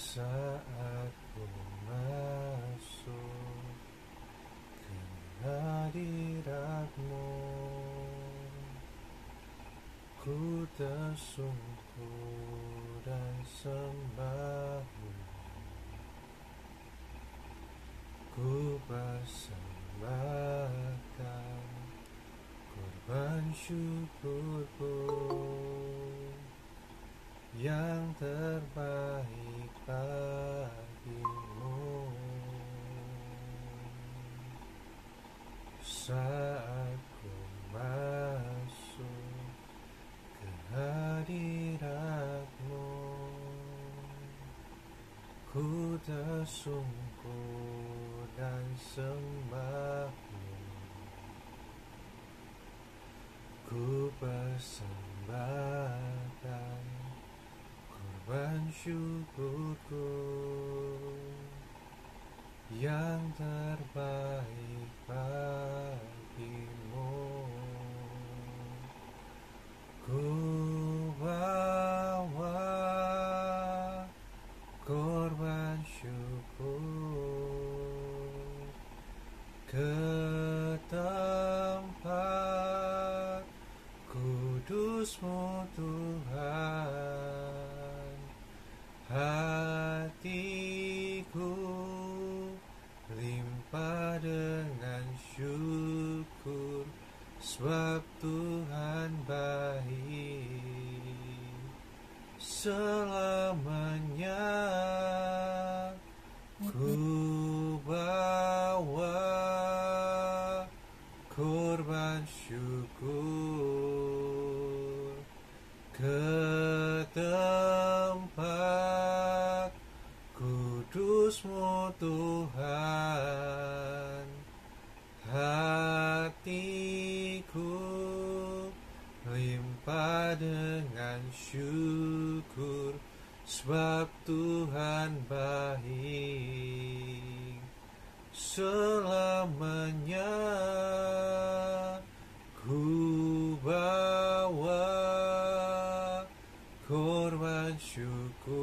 Saat ku masuk ke hadirat-Mu, ku tersungkur dan sembah-Mu. Ku persembahkan korban syukurku yang terbaik bagimu. Saat ku masuk ke hadirat-Mu, ku tersungkur dan sembah-Mu. Ku persembahkan korban syukurku yang terbaik bagimu. Ku bawa korban syukur ke tempat kudus-Mu, Tuhan. Hatiku limpah dengan syukur, sebab Tuhan baik selamanya. Ku bawa korban syukur ke tempat kudus-Mu, Tuhan. Hatiku limpah dengan syukur, sebab Tuhan baik selamanya. Ku bawa korban syukur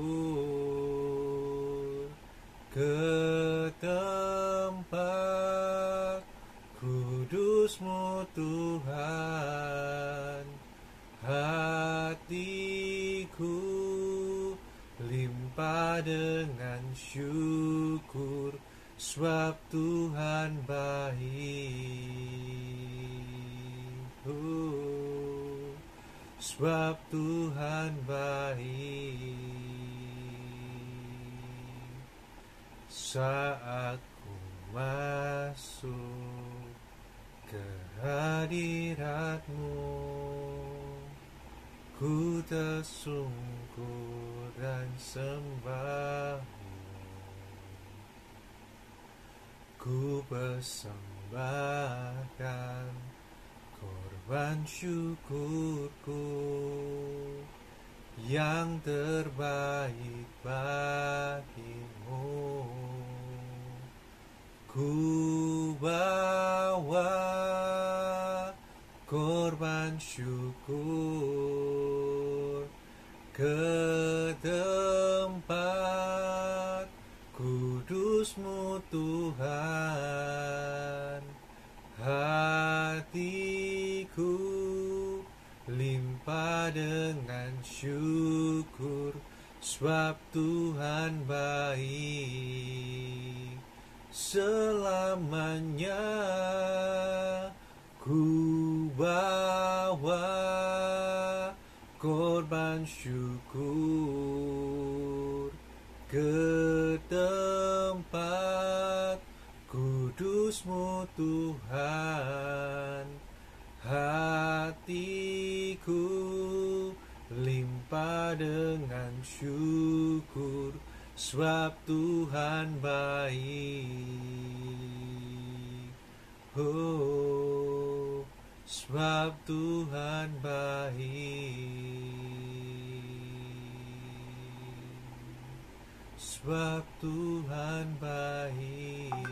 ke tempat kudus-Mu, Tuhan. Hatiku limpah dengan syukur, sebab Tuhan baik. Sebab Tuhan baik. Saat ku masuk ke hadirat-Mu, ku tersungkur dan sembah-Mu. Ku persembahkan korban syukurku yang terbaik bagimu. Ku bawa korban syukur ke tempat kudus-Mu Tuhan. Hatiku limpah dengan syukur, sebab Tuhan baik. Selamanya ku bawa korban syukur ke tempat kudus-Mu Tuhan. Hatiku limpah dengan syukur, sebab Tuhan baik. Oh, sebab Tuhan baik. Sebab Tuhan baik.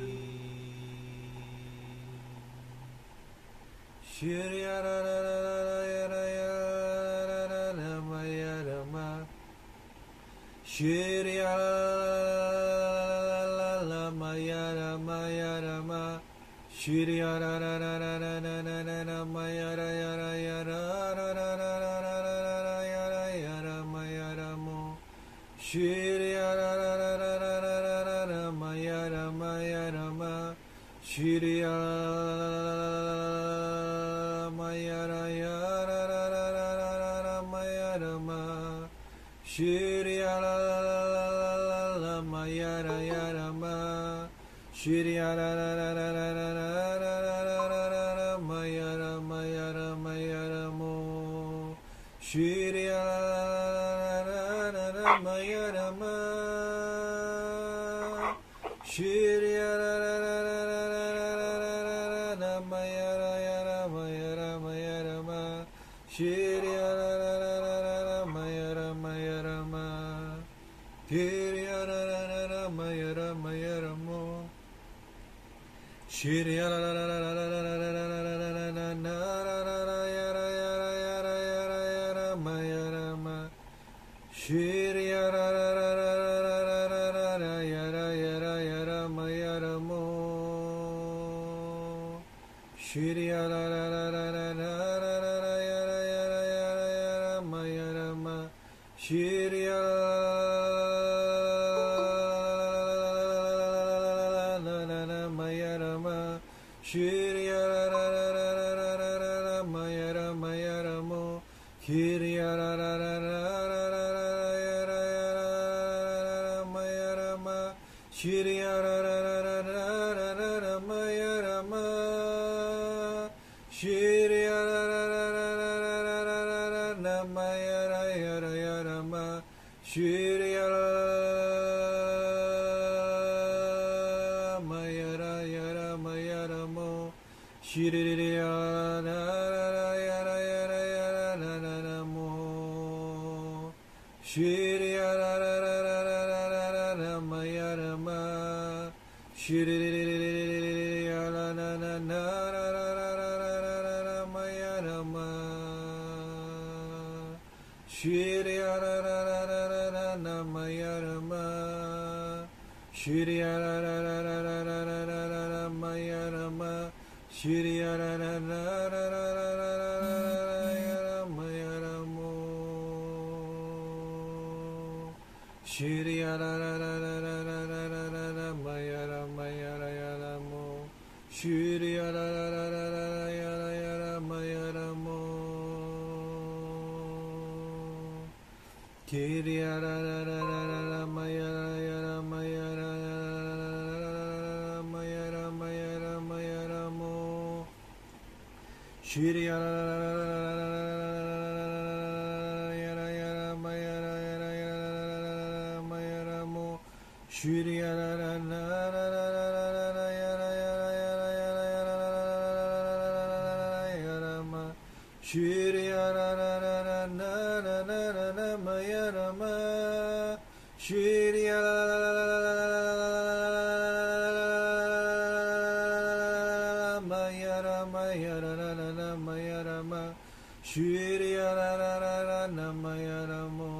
Shiriyararara namaya namo.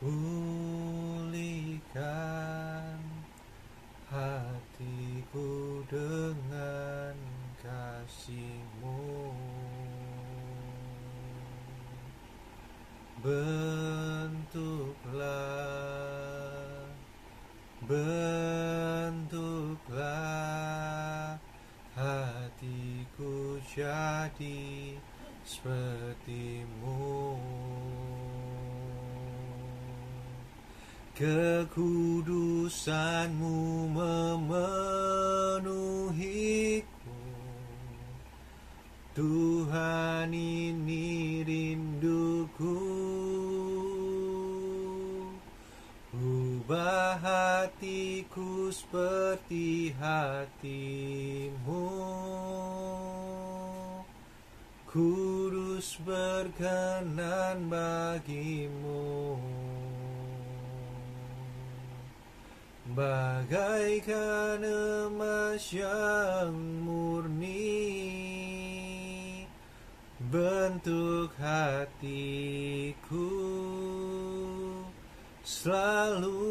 Pulihkan hatiku dengan kasih-Mu. Bentuklah hatiku jadi seperti-Mu. Kekudusan-Mu memenuhiku. Tuhan, ini rinduku. Ubah hatiku seperti hati-Mu. Kudus berkenan bagi-Mu. Bagaikan emas yang murni, bentuk hatiku selalu.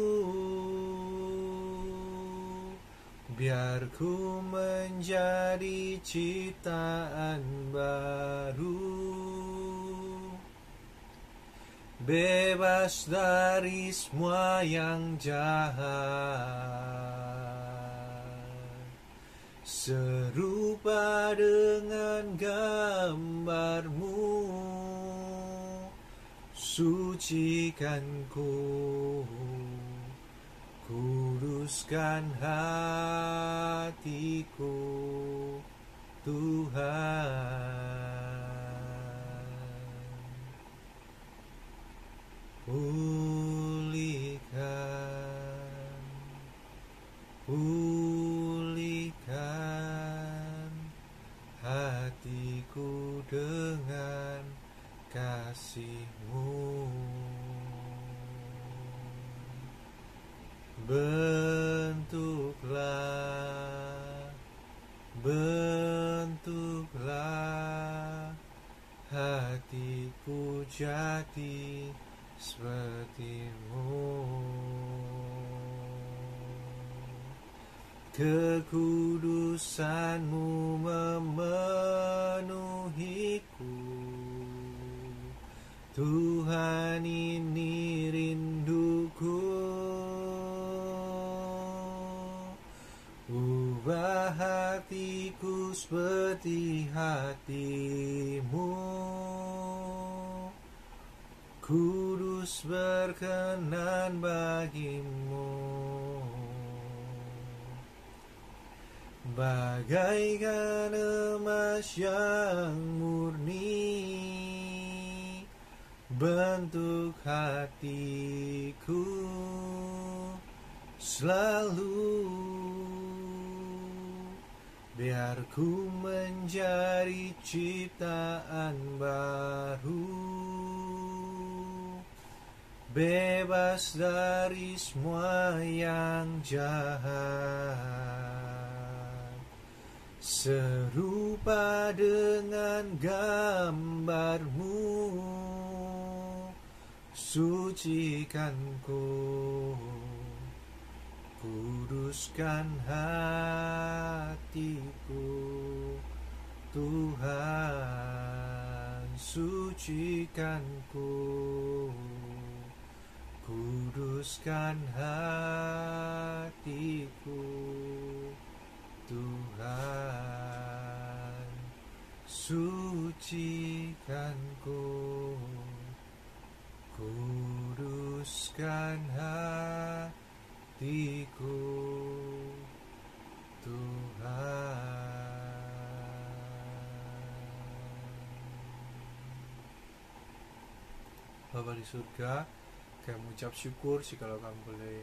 Biar ku menjadi ciptaan baru, bebas dari semua yang jahat, serupa dengan gambar-Mu. Sucikan ku, kuduskan hatiku, Tuhan. Pulihkan hatiku dengan kasih-Mu. Bentuklah hatiku jadi seperti-Mu. Kekudusan-Mu memenuhiku. Tuhan, ini rinduku. Ubah hatiku seperti hati-Mu. Kudus berkenan bagi-Mu. Bagaikan emas yang murni, bentuk hatiku selalu. Biar ku menjadi ciptaan baru, bebas dari semua yang jahat, serupa dengan gambar-Mu. Sucikan ku, kuduskan hatiku, Tuhan. Sucikan ku, kuduskan hatiku, Tuhan. Sucikan ku, kuduskan hatiku, Tuhan. Bapa di surga, kami mengucap syukur jikalau kami boleh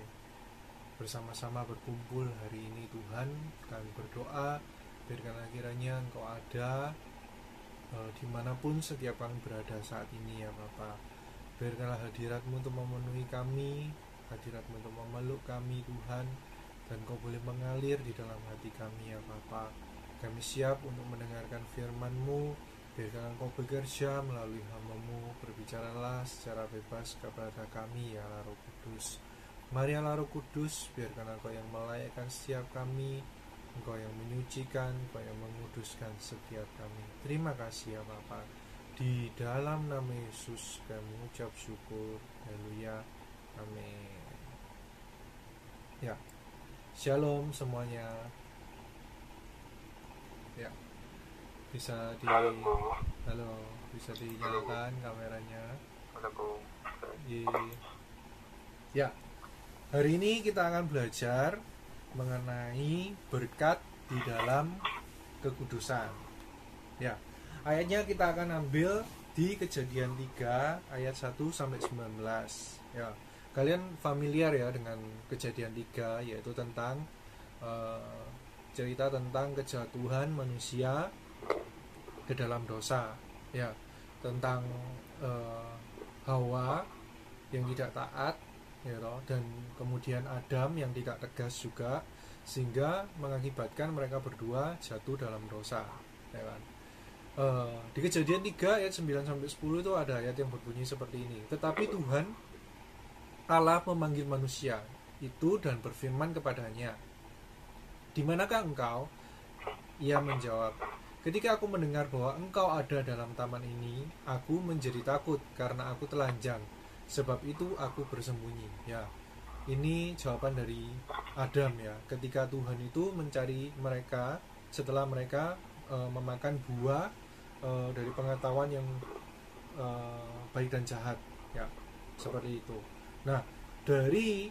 bersama-sama berkumpul hari ini. Tuhan, kami berdoa biarkanlah kiranya Engkau ada dimanapun setiap kami berada saat ini ya Bapa. Biarkanlah hadirat-Mu untuk memenuhi kami, hadirat-Mu untuk memeluk kami Tuhan, dan Kau boleh mengalir di dalam hati kami ya Bapa. Kami siap untuk mendengarkan firman-Mu. Biarkan Engkau bekerja melalui hamba-Mu, berbicaralah secara bebas kepada kami ya Allah Roh Kudus. Mari Allah Roh Kudus, biarkan Engkau yang melayakkan setiap kami, Engkau yang menyucikan, Engkau yang menguduskan setiap kami. Terima kasih ya Bapa. Di dalam nama Yesus kami mengucap syukur. Haleluya. Amin. Ya. Shalom semuanya. Ya. Bisa bisa dinyalakan kameranya. Ya. Hari ini kita akan belajar mengenai berkat di dalam kekudusan. Ya. Ayatnya kita akan ambil di Kejadian 3 ayat 1 sampai 19. Ya. Kalian familiar ya dengan Kejadian 3, yaitu tentang cerita tentang kejatuhan manusia ke dalam dosa. Ya. Tentang Hawa yang tidak taat, ya toh, dan kemudian Adam yang tidak tegas juga, sehingga mengakibatkan mereka berdua jatuh dalam dosa, ya kan? Di Kejadian 3 ayat 9 sampai 10 itu ada ayat yang berbunyi seperti ini. Tetapi Tuhan Allah memanggil manusia itu dan berfirman kepadanya, "Di manakah engkau?" Ia menjawab, "Ketika aku mendengar bahwa engkau ada dalam taman ini, aku menjadi takut karena aku telanjang. Sebab itu aku bersembunyi." Ya, ini jawaban dari Adam ya. Ketika Tuhan itu mencari mereka setelah mereka memakan buah dari pengetahuan yang baik dan jahat, ya, seperti itu. Nah, dari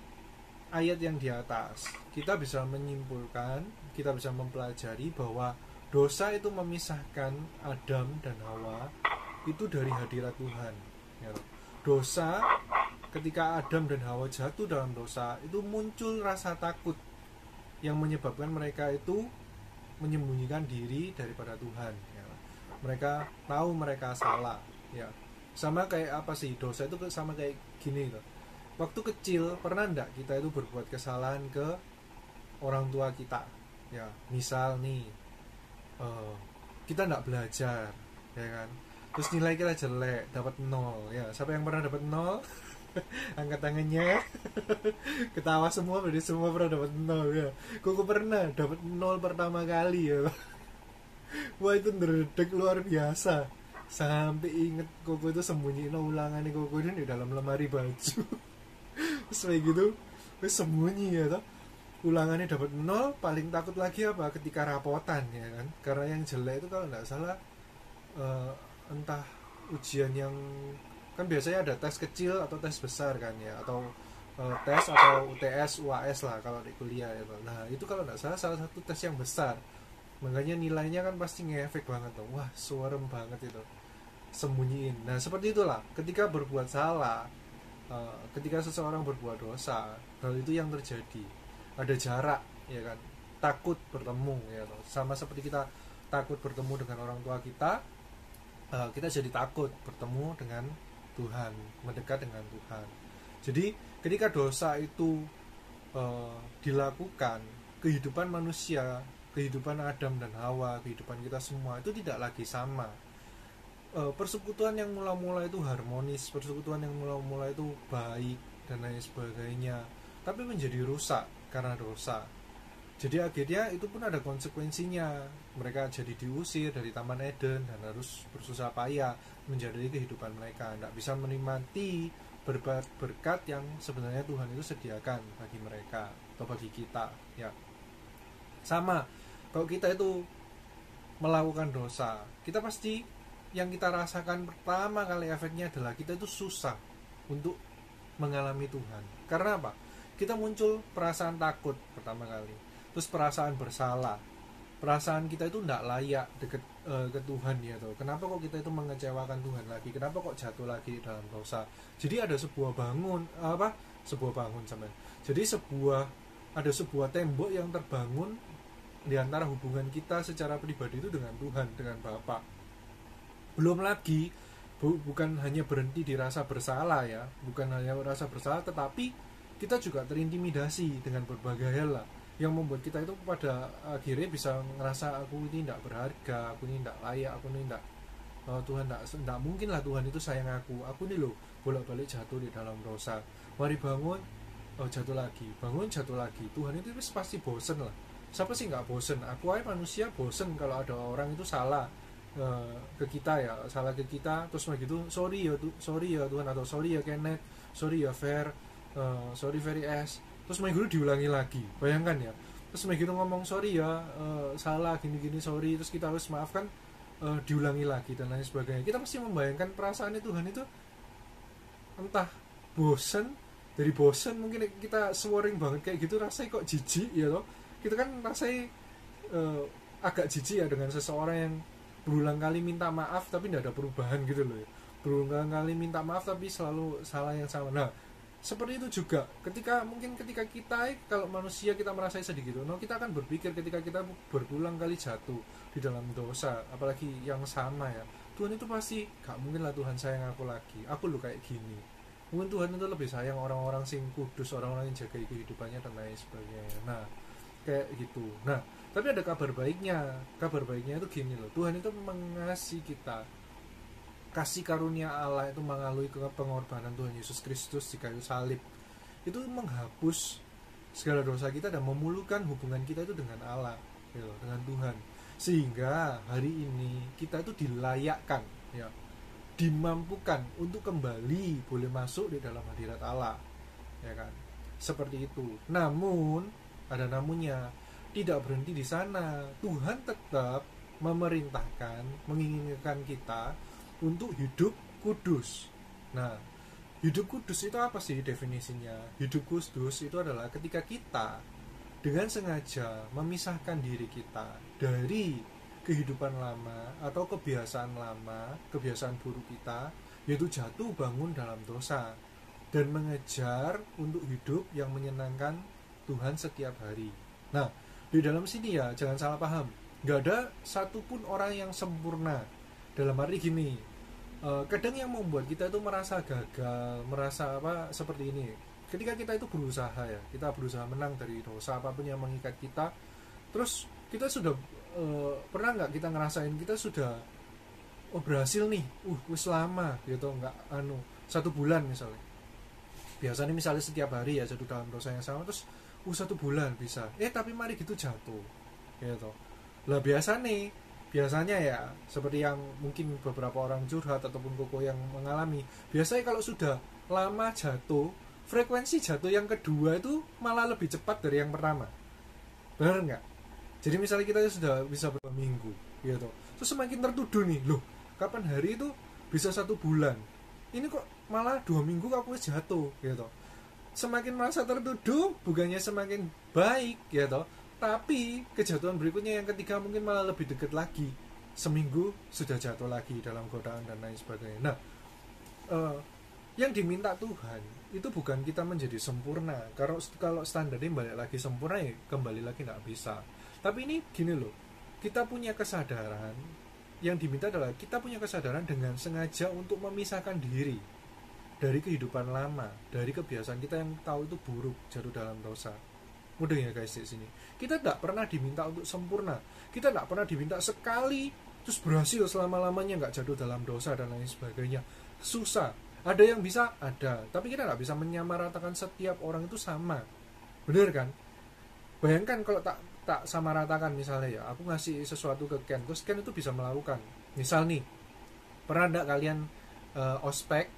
ayat yang di atas kita bisa menyimpulkan, kita bisa mempelajari bahwa dosa itu memisahkan Adam dan Hawa itu dari hadirat Tuhan, ya. Dosa, ketika Adam dan Hawa jatuh dalam dosa, itu muncul rasa takut yang menyebabkan mereka itu menyembunyikan diri daripada Tuhan, ya. Mereka tahu mereka salah, ya. Sama kayak apa sih, dosa itu sama kayak gini loh. Waktu kecil pernah enggak kita itu berbuat kesalahan ke orang tua kita, ya. Misal nih kita enggak belajar, ya kan, terus nilai kita jelek, dapat 0, ya. Siapa yang pernah dapat 0? Angkat tangannya. Ketawa semua, berarti semua pernah dapat 0, ya. Koko pernah dapat 0 pertama kali, ya. Wah, itu ngeredek luar biasa. Sampai inget Koko itu sembunyiin ulangannya Koko ini di dalam lemari baju. Terus kayak gitu, terus sembunyi ya toh. Ulangannya dapat 0, paling takut lagi apa? Ketika rapotan, ya kan. Karena yang jelek itu kalau nggak salah entah ujian yang, kan biasanya ada tes kecil atau tes besar kan ya, atau tes atau UTS, UAS lah kalau di kuliah ya. Nah, itu kalau nggak salah satu tes yang besar. Makanya nilainya kan pasti ngefek banget tuh. Wah, suarem banget itu. Sembunyiin. Nah, seperti itulah ketika berbuat salah, ketika seseorang berbuat dosa, hal itu yang terjadi. Ada jarak, ya kan. Takut bertemu, ya toh. Sama seperti kita takut bertemu dengan orang tua kita, kita jadi takut bertemu dengan Tuhan, mendekat dengan Tuhan. Jadi ketika dosa itu dilakukan, kehidupan manusia, kehidupan Adam dan Hawa, kehidupan kita semua itu tidak lagi sama. Persekutuan yang mula-mula itu harmonis, persekutuan yang mula-mula itu baik dan lain sebagainya, tapi menjadi rusak karena dosa. Jadi akhirnya itu pun ada konsekuensinya. Mereka jadi diusir dari Taman Eden dan harus bersusah payah menjalani kehidupan mereka. Tidak bisa menikmati berkat yang sebenarnya Tuhan itu sediakan bagi mereka atau bagi kita, ya. Sama, kalau kita itu melakukan dosa, kita pasti yang kita rasakan pertama kali efeknya adalah kita itu susah untuk mengalami Tuhan. Karena apa? Kita muncul perasaan takut pertama kali, terus perasaan bersalah, perasaan kita itu tidak layak dekat ke Tuhan, ya toh. Kenapa kok kita itu mengecewakan Tuhan lagi? Kenapa kok jatuh lagi dalam dosa? Jadi ada sebuah ada sebuah tembok yang terbangun di antara hubungan kita secara pribadi itu dengan Tuhan, dengan Bapa. Belum lagi bukan hanya berhenti di rasa bersalah ya, bukan hanya rasa bersalah, tetapi kita juga terintimidasi dengan berbagai hal lah, yang membuat kita itu pada akhirnya bisa ngerasa aku ini tidak berharga, aku ini tidak layak, aku ini tidak, Tuhan tidak mungkin lah Tuhan itu sayang aku ini loh bolak-balik jatuh di dalam dosa, mari bangun, jatuh lagi, bangun jatuh lagi. Tuhan itu pasti bosen lah. Siapa sih nggak bosen? Aku aja manusia bosen kalau ada orang itu salah ke kita ya, salah ke kita, terus begitu sorry ya Tuhan, atau sorry ya Kenneth, sorry ya Fair, sorry Very S, terus begitu diulangi lagi. Bayangkan ya, terus begitu ngomong sorry ya, salah gini-gini sorry, terus kita harus maafkan, diulangi lagi dan lain sebagainya. Kita pasti membayangkan perasaannya Tuhan itu entah bosen, dari bosen mungkin kita swearing banget kayak gitu, rasanya kok jijik ya loh. Kita kan rasanya agak jijik ya dengan seseorang yang berulang kali minta maaf tapi tidak ada perubahan gitu loh ya. Berulang kali minta maaf tapi selalu salah yang sama. Nah, seperti itu juga ketika kita kalau manusia kita merasa sedih gitu, kita akan berpikir ketika kita berulang kali jatuh di dalam dosa, apalagi yang sama ya, Tuhan itu pasti gak mungkin lah Tuhan sayang aku lagi, aku lo kayak gini. Mungkin Tuhan itu lebih sayang orang-orang sing kudus, orang-orang yang jaga kehidupannya dan lain sebagainya. Nah, kayak gitu. Nah, tapi ada kabar baiknya itu gini loh, Tuhan itu mengasihi kita. Kasih karunia Allah itu melalui pengorbanan Tuhan Yesus Kristus di kayu salib itu menghapus segala dosa kita dan memulihkan hubungan kita itu dengan Allah, gitu, dengan Tuhan, sehingga hari ini kita itu dilayakkan ya, dimampukan untuk kembali boleh masuk di dalam hadirat Allah, ya kan, seperti itu. Namun ada namunnya, tidak berhenti di sana. Tuhan tetap memerintahkan, menginginkan kita untuk hidup kudus. Nah, hidup kudus itu apa sih definisinya? Hidup kudus itu adalah ketika kita dengan sengaja memisahkan diri kita dari kehidupan lama atau kebiasaan lama, kebiasaan buruk kita, yaitu jatuh bangun dalam dosa, dan mengejar untuk hidup yang menyenangkan Tuhan setiap hari. Nah, di dalam sini ya jangan salah paham, nggak ada satupun orang yang sempurna. Dalam arti gini, kadang yang membuat kita itu merasa gagal, merasa apa seperti ini, ketika kita itu berusaha ya, kita berusaha menang dari dosa apapun yang mengikat kita, terus kita sudah pernah nggak kita ngerasain kita sudah berhasil nih, wis lama gitu, nggak 1 bulan misalnya, biasanya misalnya setiap hari ya jatuh dalam dosa yang sama, terus 1 bulan bisa, tapi mari gitu jatuh gitu lah. Biasanya ya seperti yang mungkin beberapa orang curhat ataupun koko yang mengalami, biasanya kalau sudah lama jatuh, frekuensi jatuh yang kedua itu malah lebih cepat dari yang pertama. Benar nggak? Jadi misalnya kita sudah bisa berapa minggu gitu, terus semakin tertuduh nih, loh kapan hari itu bisa 1 bulan, ini kok malah 2 minggu aku jatuh gitu. Semakin merasa tertuduh, bukannya semakin baik gitu, tapi kejatuhan berikutnya yang ketiga mungkin malah lebih dekat lagi, seminggu sudah jatuh lagi dalam godaan dan lain sebagainya. Nah, yang diminta Tuhan itu bukan kita menjadi sempurna. Kalau standarnya balik lagi sempurna ya kembali lagi nggak bisa. Tapi ini gini loh, kita punya kesadaran, yang diminta adalah kita punya kesadaran dengan sengaja untuk memisahkan diri dari kehidupan lama, dari kebiasaan kita yang tahu itu buruk, jatuh dalam dosa. Mudah ya guys di sini. Kita tidak pernah diminta untuk sempurna. Kita tidak pernah diminta sekali terus berhasil selama-lamanya nggak jatuh dalam dosa dan lain sebagainya. Susah. Ada yang bisa, ada. Tapi kita nggak bisa menyamaratakan setiap orang itu sama. Bener kan? Bayangkan kalau tak sama ratakan, misalnya ya, aku ngasih sesuatu ke Ken, terus Ken itu bisa melakukan. Misal nih, pernah enggak kalian ospek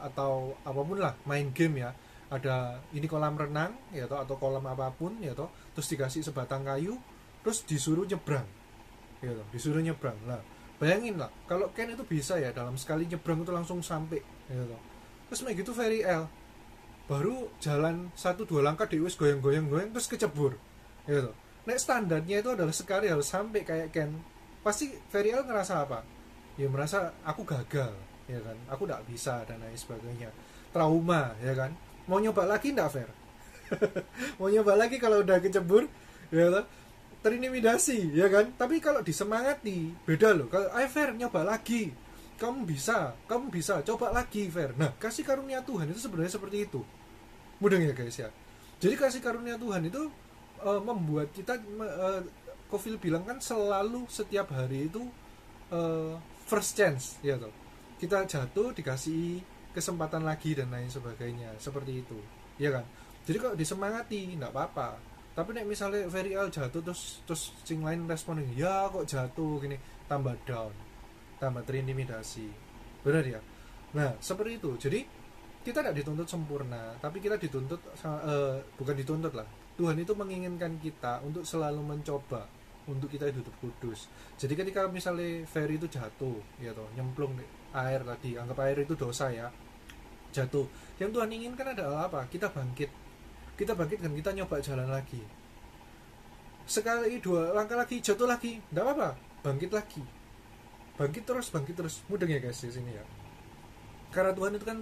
atau apapun lah, main game ya, ada ini kolam renang ya toh, atau kolam apapun ya toh, terus dikasih sebatang kayu, terus disuruh nyebrang ya toh, disuruh nyebrang. Nah, bayangin lah kalau Ken itu bisa ya dalam sekali nyebrang itu langsung sampai ya toh. Terus kayak gitu Very L baru jalan 1-2 langkah dia wis goyang-goyang terus kecebur ya toh. Nek standarnya itu adalah sekali harus sampai kayak Ken, pasti Very L ngerasa apa? Ya merasa aku gagal ya kan, aku tidak bisa dan lain sebagainya, trauma ya kan. Mau nyoba lagi enggak Fer? Mau nyoba lagi kalau udah kecebur ya toh, terintimidasi ya kan. Tapi kalau disemangati beda loh. Kalau Fer nyoba lagi, kamu bisa, coba lagi Fer. Nah, kasih karunia Tuhan itu sebenarnya seperti itu, mudah ya guys ya. Jadi kasih karunia Tuhan itu membuat kita Kofil bilang kan selalu setiap hari itu first chance ya toh. Kita jatuh dikasih kesempatan lagi dan lain sebagainya, seperti itu ya kan. Jadi kalau disemangati nggak apa-apa, tapi nek misalnya very jatuh terus sing lain respon ya kok jatuh gini, tambah down, tambah terintimidasi, benar ya. Nah seperti itu. Jadi kita tidak dituntut sempurna, tapi kita dituntut bukan dituntut lah, Tuhan itu menginginkan kita untuk selalu mencoba untuk kita hidup kudus. Jadi ketika misalnya Ferry itu jatuh ya toh, nyemplung di air tadi, anggap air itu dosa ya, jatuh, yang Tuhan inginkan adalah apa? Kita bangkit dan kita nyoba jalan lagi, sekali dua langkah lagi jatuh lagi, tidak apa-apa, bangkit lagi, bangkit terus, mudah ya guys di sini ya. Karena Tuhan itu kan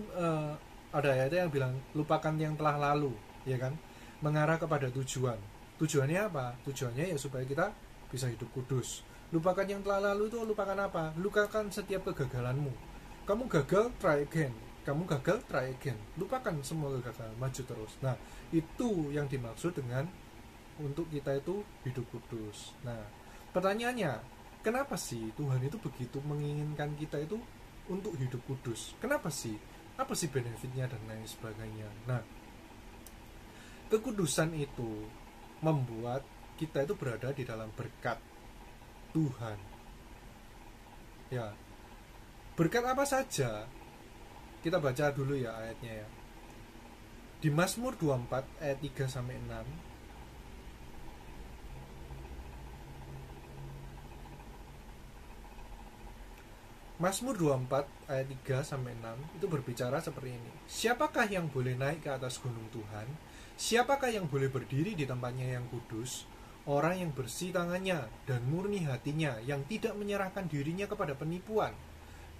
ada ayatnya yang bilang lupakan yang telah lalu, ya kan, mengarah kepada tujuan. Tujuannya apa? Tujuannya ya supaya kita bisa hidup kudus. Lupakan yang telah lalu itu lupakan apa? Lupakan setiap kegagalanmu. Kamu gagal, try again. Kamu gagal, try again. Lupakan semua kegagalan, maju terus. Nah, itu yang dimaksud dengan untuk kita itu hidup kudus. Nah, pertanyaannya, kenapa sih Tuhan itu begitu menginginkan kita itu untuk hidup kudus? Kenapa sih? Apa sih benefitnya dan lain sebagainya? Nah, kekudusan itu membuat kita itu berada di dalam berkat Tuhan. Ya. Berkat apa saja? Kita baca dulu ya ayatnya ya. Di Mazmur 24 ayat 3 sampai 6. Mazmur 24 ayat 3 sampai 6 itu berbicara seperti ini. Siapakah yang boleh naik ke atas gunung Tuhan? Siapakah yang boleh berdiri di tempatnya yang kudus? Orang yang bersih tangannya dan murni hatinya, yang tidak menyerahkan dirinya kepada penipuan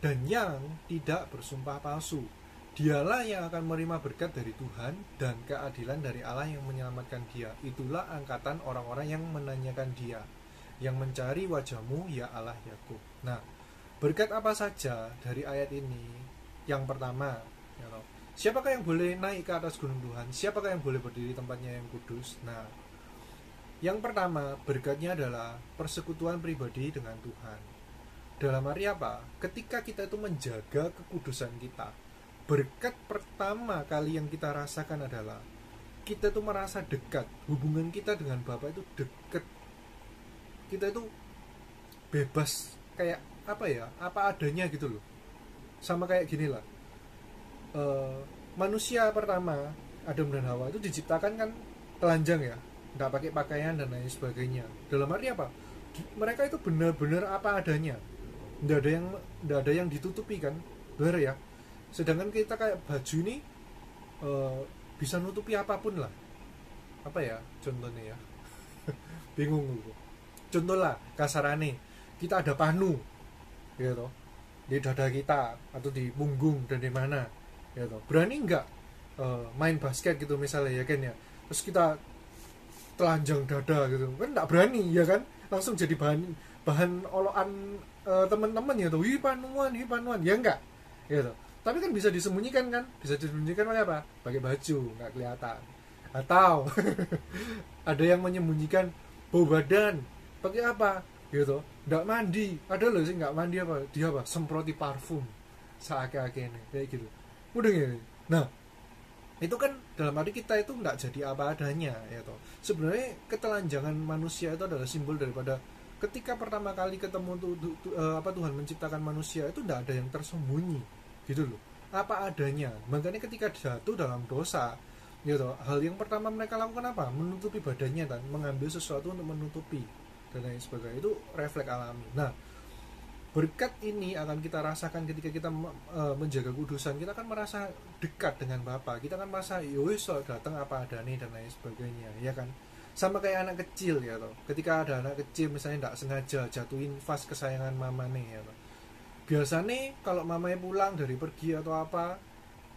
dan yang tidak bersumpah palsu. Dialah yang akan menerima berkat dari Tuhan dan keadilan dari Allah yang menyelamatkan dia. Itulah angkatan orang-orang yang menanyakan dia, yang mencari wajahmu ya Allah Yakub. Nah, berkat apa saja dari ayat ini? Yang pertama, ya Allah, siapakah yang boleh naik ke atas gunung Tuhan? Siapakah yang boleh berdiri di tempatnya yang kudus? Nah, yang pertama berkatnya adalah persekutuan pribadi dengan Tuhan. Dalam arti apa? Ketika kita itu menjaga kekudusan kita, berkat pertama kali yang kita rasakan adalah kita itu merasa dekat. Hubungan kita dengan Bapa itu dekat. Kita itu bebas, kayak apa ya, apa adanya gitu loh. Sama kayak gini lah, manusia pertama Adam dan Hawa itu diciptakan kan telanjang ya, nggak pakai pakaian dan lain sebagainya. Dalam arti apa? Mereka itu benar-benar apa adanya, nggak ada yang ditutupi kan, benar ya. Sedangkan kita kayak baju ini bisa nutupi apapun lah. Apa ya contohnya ya? Bingung gitu. Contoh lah kasarane, kita ada panu gitu di dada kita atau di punggung dan di mana gitu. Berani nggak main basket gitu misalnya ya kan ya, terus kita telanjang dada gitu kan, nggak berani ya kan, langsung jadi bahan olokan teman-teman ya tuh, hi panuan ya enggak gitu. Tapi kan bisa disembunyikan kan, bisa disembunyikan oleh apa? Pakai baju nggak kelihatan. Atau ada yang menyembunyikan bau badan pakai apa gitu, nggak mandi. Ada loh sih nggak mandi apa, dia apa, semproti parfum seakan-akan ini kayak gitu, mudah ya. Nah itu kan dalam arti kita itu nggak jadi apa adanya ya toh. Sebenarnya ketelanjangan manusia itu adalah simbol daripada ketika pertama kali ketemu Tuhan menciptakan manusia itu nggak ada yang tersembunyi gitu loh, apa adanya. Makanya ketika jatuh dalam dosa gitu, hal yang pertama mereka lakukan apa? Menutupi badannya kan, mengambil sesuatu untuk menutupi dan lain sebagainya. Itu refleks alami. Nah berkat ini akan kita rasakan ketika kita menjaga kudusan. Kita akan merasa dekat dengan Bapa. Kita akan merasa yowis datang apa adanya dan lain sebagainya ya kan. Sama kayak anak kecil ya toh. Ketika ada anak kecil misalnya tidak sengaja jatuhin vas kesayangan mamanya ya toh, biasanya kalau mamanya pulang dari pergi atau apa,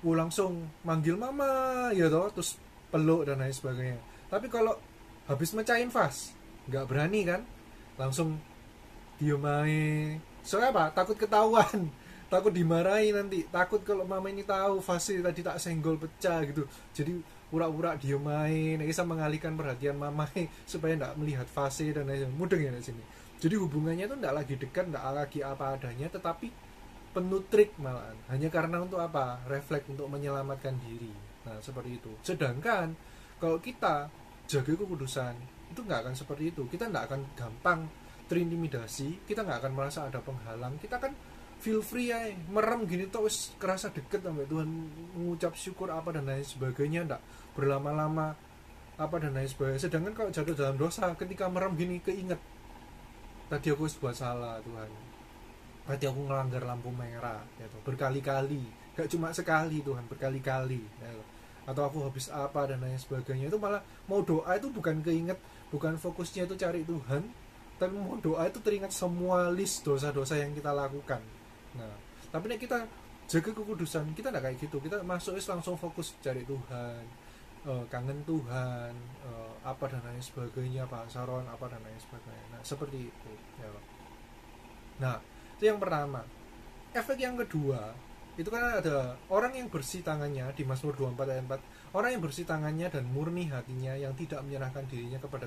langsung manggil mama ya toh, terus peluk dan lain sebagainya. Tapi kalau habis mecahin vas nggak berani kan, langsung diem aja. Soalnya apa? Takut ketahuan. takut dimarahi nanti, takut kalau mama ini tahu fase tadi tak senggol pecah gitu, jadi pura-pura dia main bisa mengalihkan perhatian mama supaya tidak melihat fase dan lain-lain. Mudeng ya di sini. Jadi hubungannya itu tidak lagi dekat, tidak lagi apa adanya, tetapi penuh trik malahan, hanya karena untuk apa, refleks untuk menyelamatkan diri. Nah seperti itu. Sedangkan kalau kita jaga kekudusan itu nggak akan seperti itu. Kita nggak akan gampang terintimidasi, kita nggak akan merasa ada penghalang, kita kan feel free ya, merem gini tuh wis kerasa deket sama Tuhan, mengucap syukur apa dan lain sebagainya, ndak berlama-lama apa dan lain sebagainya. Sedangkan kalau jatuh dalam dosa, ketika merem gini keinget, tadi aku buat salah Tuhan, tadi aku ngelanggar lampu merah ya tuh, berkali-kali, gak cuma sekali Tuhan, berkali-kali ya tuh. Atau aku habis apa dan lain sebagainya. Itu malah mau doa itu bukan keinget, bukan fokusnya itu cari Tuhan, tapi mau doa itu teringat semua list dosa-dosa yang kita lakukan. Nah, tapi nih kita jaga kekudusan, kita nggak kayak gitu. Kita masuk langsung fokus cari Tuhan, kangen Tuhan, apa dan lain sebagainya, Pak Saron, apa dan lain sebagainya. Nah, seperti itu. Ya. Nah, itu yang pertama. Efek yang kedua, itu kan ada orang yang bersih tangannya di Mazmur 24 ayat 4. Orang yang bersih tangannya dan murni hatinya, yang tidak menyerahkan dirinya kepada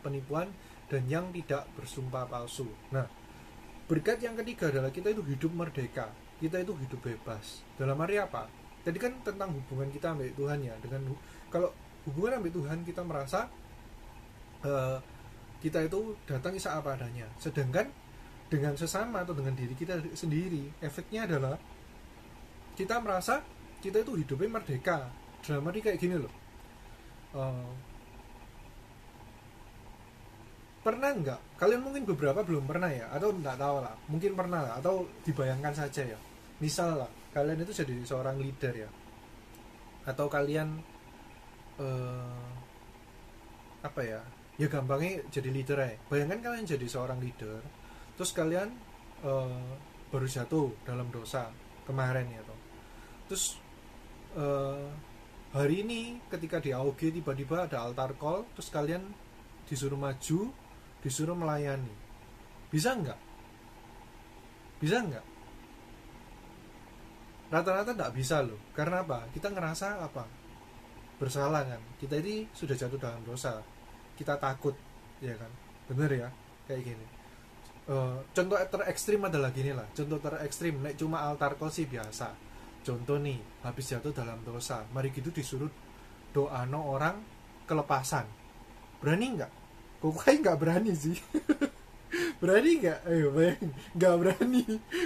penipuan dan yang tidak bersumpah palsu. Nah, berkat yang ketiga adalah kita itu hidup merdeka, kita itu hidup bebas. Dalam arti apa? Jadi kan tentang hubungan kita sama Tuhan ya. Kalau hubungan sama Tuhan kita merasa kita itu datang isa apa adanya. Sedangkan dengan sesama atau dengan diri kita sendiri, efeknya adalah kita merasa kita itu hidupnya merdeka. Dalam arti kayak gini loh. Pernah nggak? Kalian mungkin beberapa belum pernah ya, atau nggak tahu lah, mungkin pernah lah, atau dibayangkan saja ya. Misal lah, kalian itu jadi seorang leader ya, atau kalian apa ya? Ya gampangnya jadi leader ya. Bayangkan kalian jadi seorang leader, terus kalian baru jatuh dalam dosa kemarin ya toh. Terus hari ini ketika di AOG tiba-tiba ada altar call, terus kalian disuruh maju, disuruh melayani. Bisa nggak? Bisa nggak? Rata-rata nggak bisa loh. Karena apa? Kita ngerasa apa? Bersalah kan. Kita ini sudah jatuh dalam dosa. Kita takut, ya kan? Bener ya? Kayak gini. Contoh terekstrim adalah gini lah. Contoh terekstrim, nek cuma altar call sih biasa. Contoh nih, habis jatuh dalam dosa, mari gitu disuruh doano orang kelepasan. Berani nggak? Kok kayak nggak berani sih. Berani nggak? Ayo bayangin, nggak berani.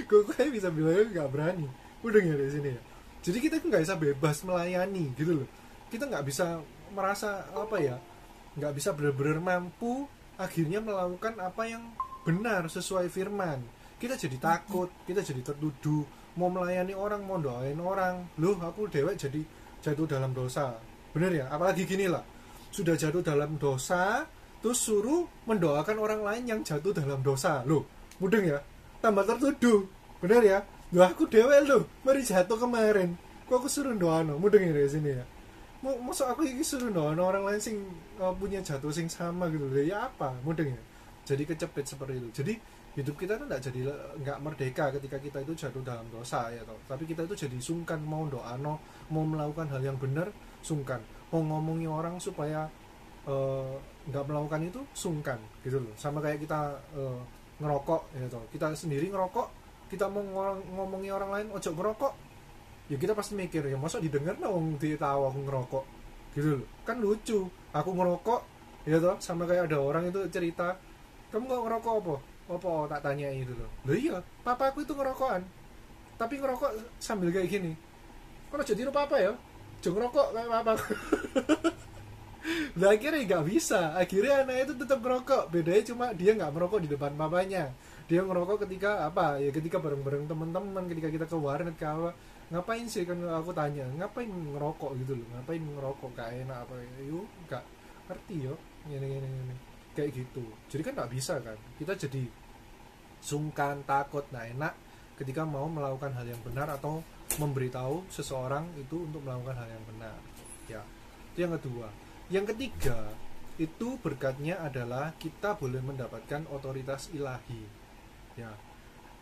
Kok kayak bisa bilang nggak berani. Udah nggak di sini ya. Jadi kita nggak bisa bebas melayani gitu loh. Kita nggak bisa merasa apa ya, nggak bisa benar-benar mampu akhirnya melakukan apa yang benar sesuai firman. Kita jadi takut, kita jadi tertuduh, mau melayani orang, mau doain orang. Loh, aku dewek jadi jatuh dalam dosa. Bener ya? Apalagi gini lah, sudah jatuh dalam dosa, terus suruh mendoakan orang lain yang jatuh dalam dosa. Loh, mudeng ya? Tambah tertuduh. Bener ya? Loh, aku dewek loh, mari jatuh kemarin. Kok aku suruh doano? Mudeng ya dari sini ya? Masa aku ini suruh doano orang lain sing punya jatuh sing sama gitu. Ya apa? Mudeng ya? Jadi kecepet seperti itu. Jadi hidup kita tuh nggak merdeka ketika kita itu jatuh dalam dosa ya toh. Tapi kita itu jadi sungkan mau doano, mau melakukan hal yang benar, sungkan. Mau ngomongi orang supaya nggak melakukan itu, sungkan gitu loh. Sama kayak kita ngerokok ya toh. Kita sendiri ngerokok, kita mau ngomongi orang lain ojo ngerokok, ya kita pasti mikir ya masa didengar dong dia tahu aku ngerokok gitu loh. Kan lucu, aku ngerokok ya toh. Sama kayak ada orang itu cerita, kamu nggak ngerokok apa tak tanya itu loh. Loh iya, papa aku itu ngerokokan, tapi ngerokok sambil kayak gini. Kok jadi papa ya, jangan ngerokok kayak papa. Nah akhirnya nggak bisa, akhirnya anak itu tetap ngerokok. Bedanya cuma dia nggak merokok di depan papanya, dia ngerokok ketika apa ya, ketika bareng-bareng teman-teman, ketika kita ke warnet ke apa. Ngapain sih, kan aku tanya ngapain ngerokok gitu loh, ngapain ngerokok gak enak apa yuk, nggak ngerti yo ini kayak gitu. Jadi kan nggak bisa kan, kita jadi sungkan, takut, nggak enak ketika mau melakukan hal yang benar atau memberitahu seseorang itu untuk melakukan hal yang benar ya. Itu yang kedua. Yang ketiga itu berkatnya adalah kita boleh mendapatkan otoritas ilahi ya.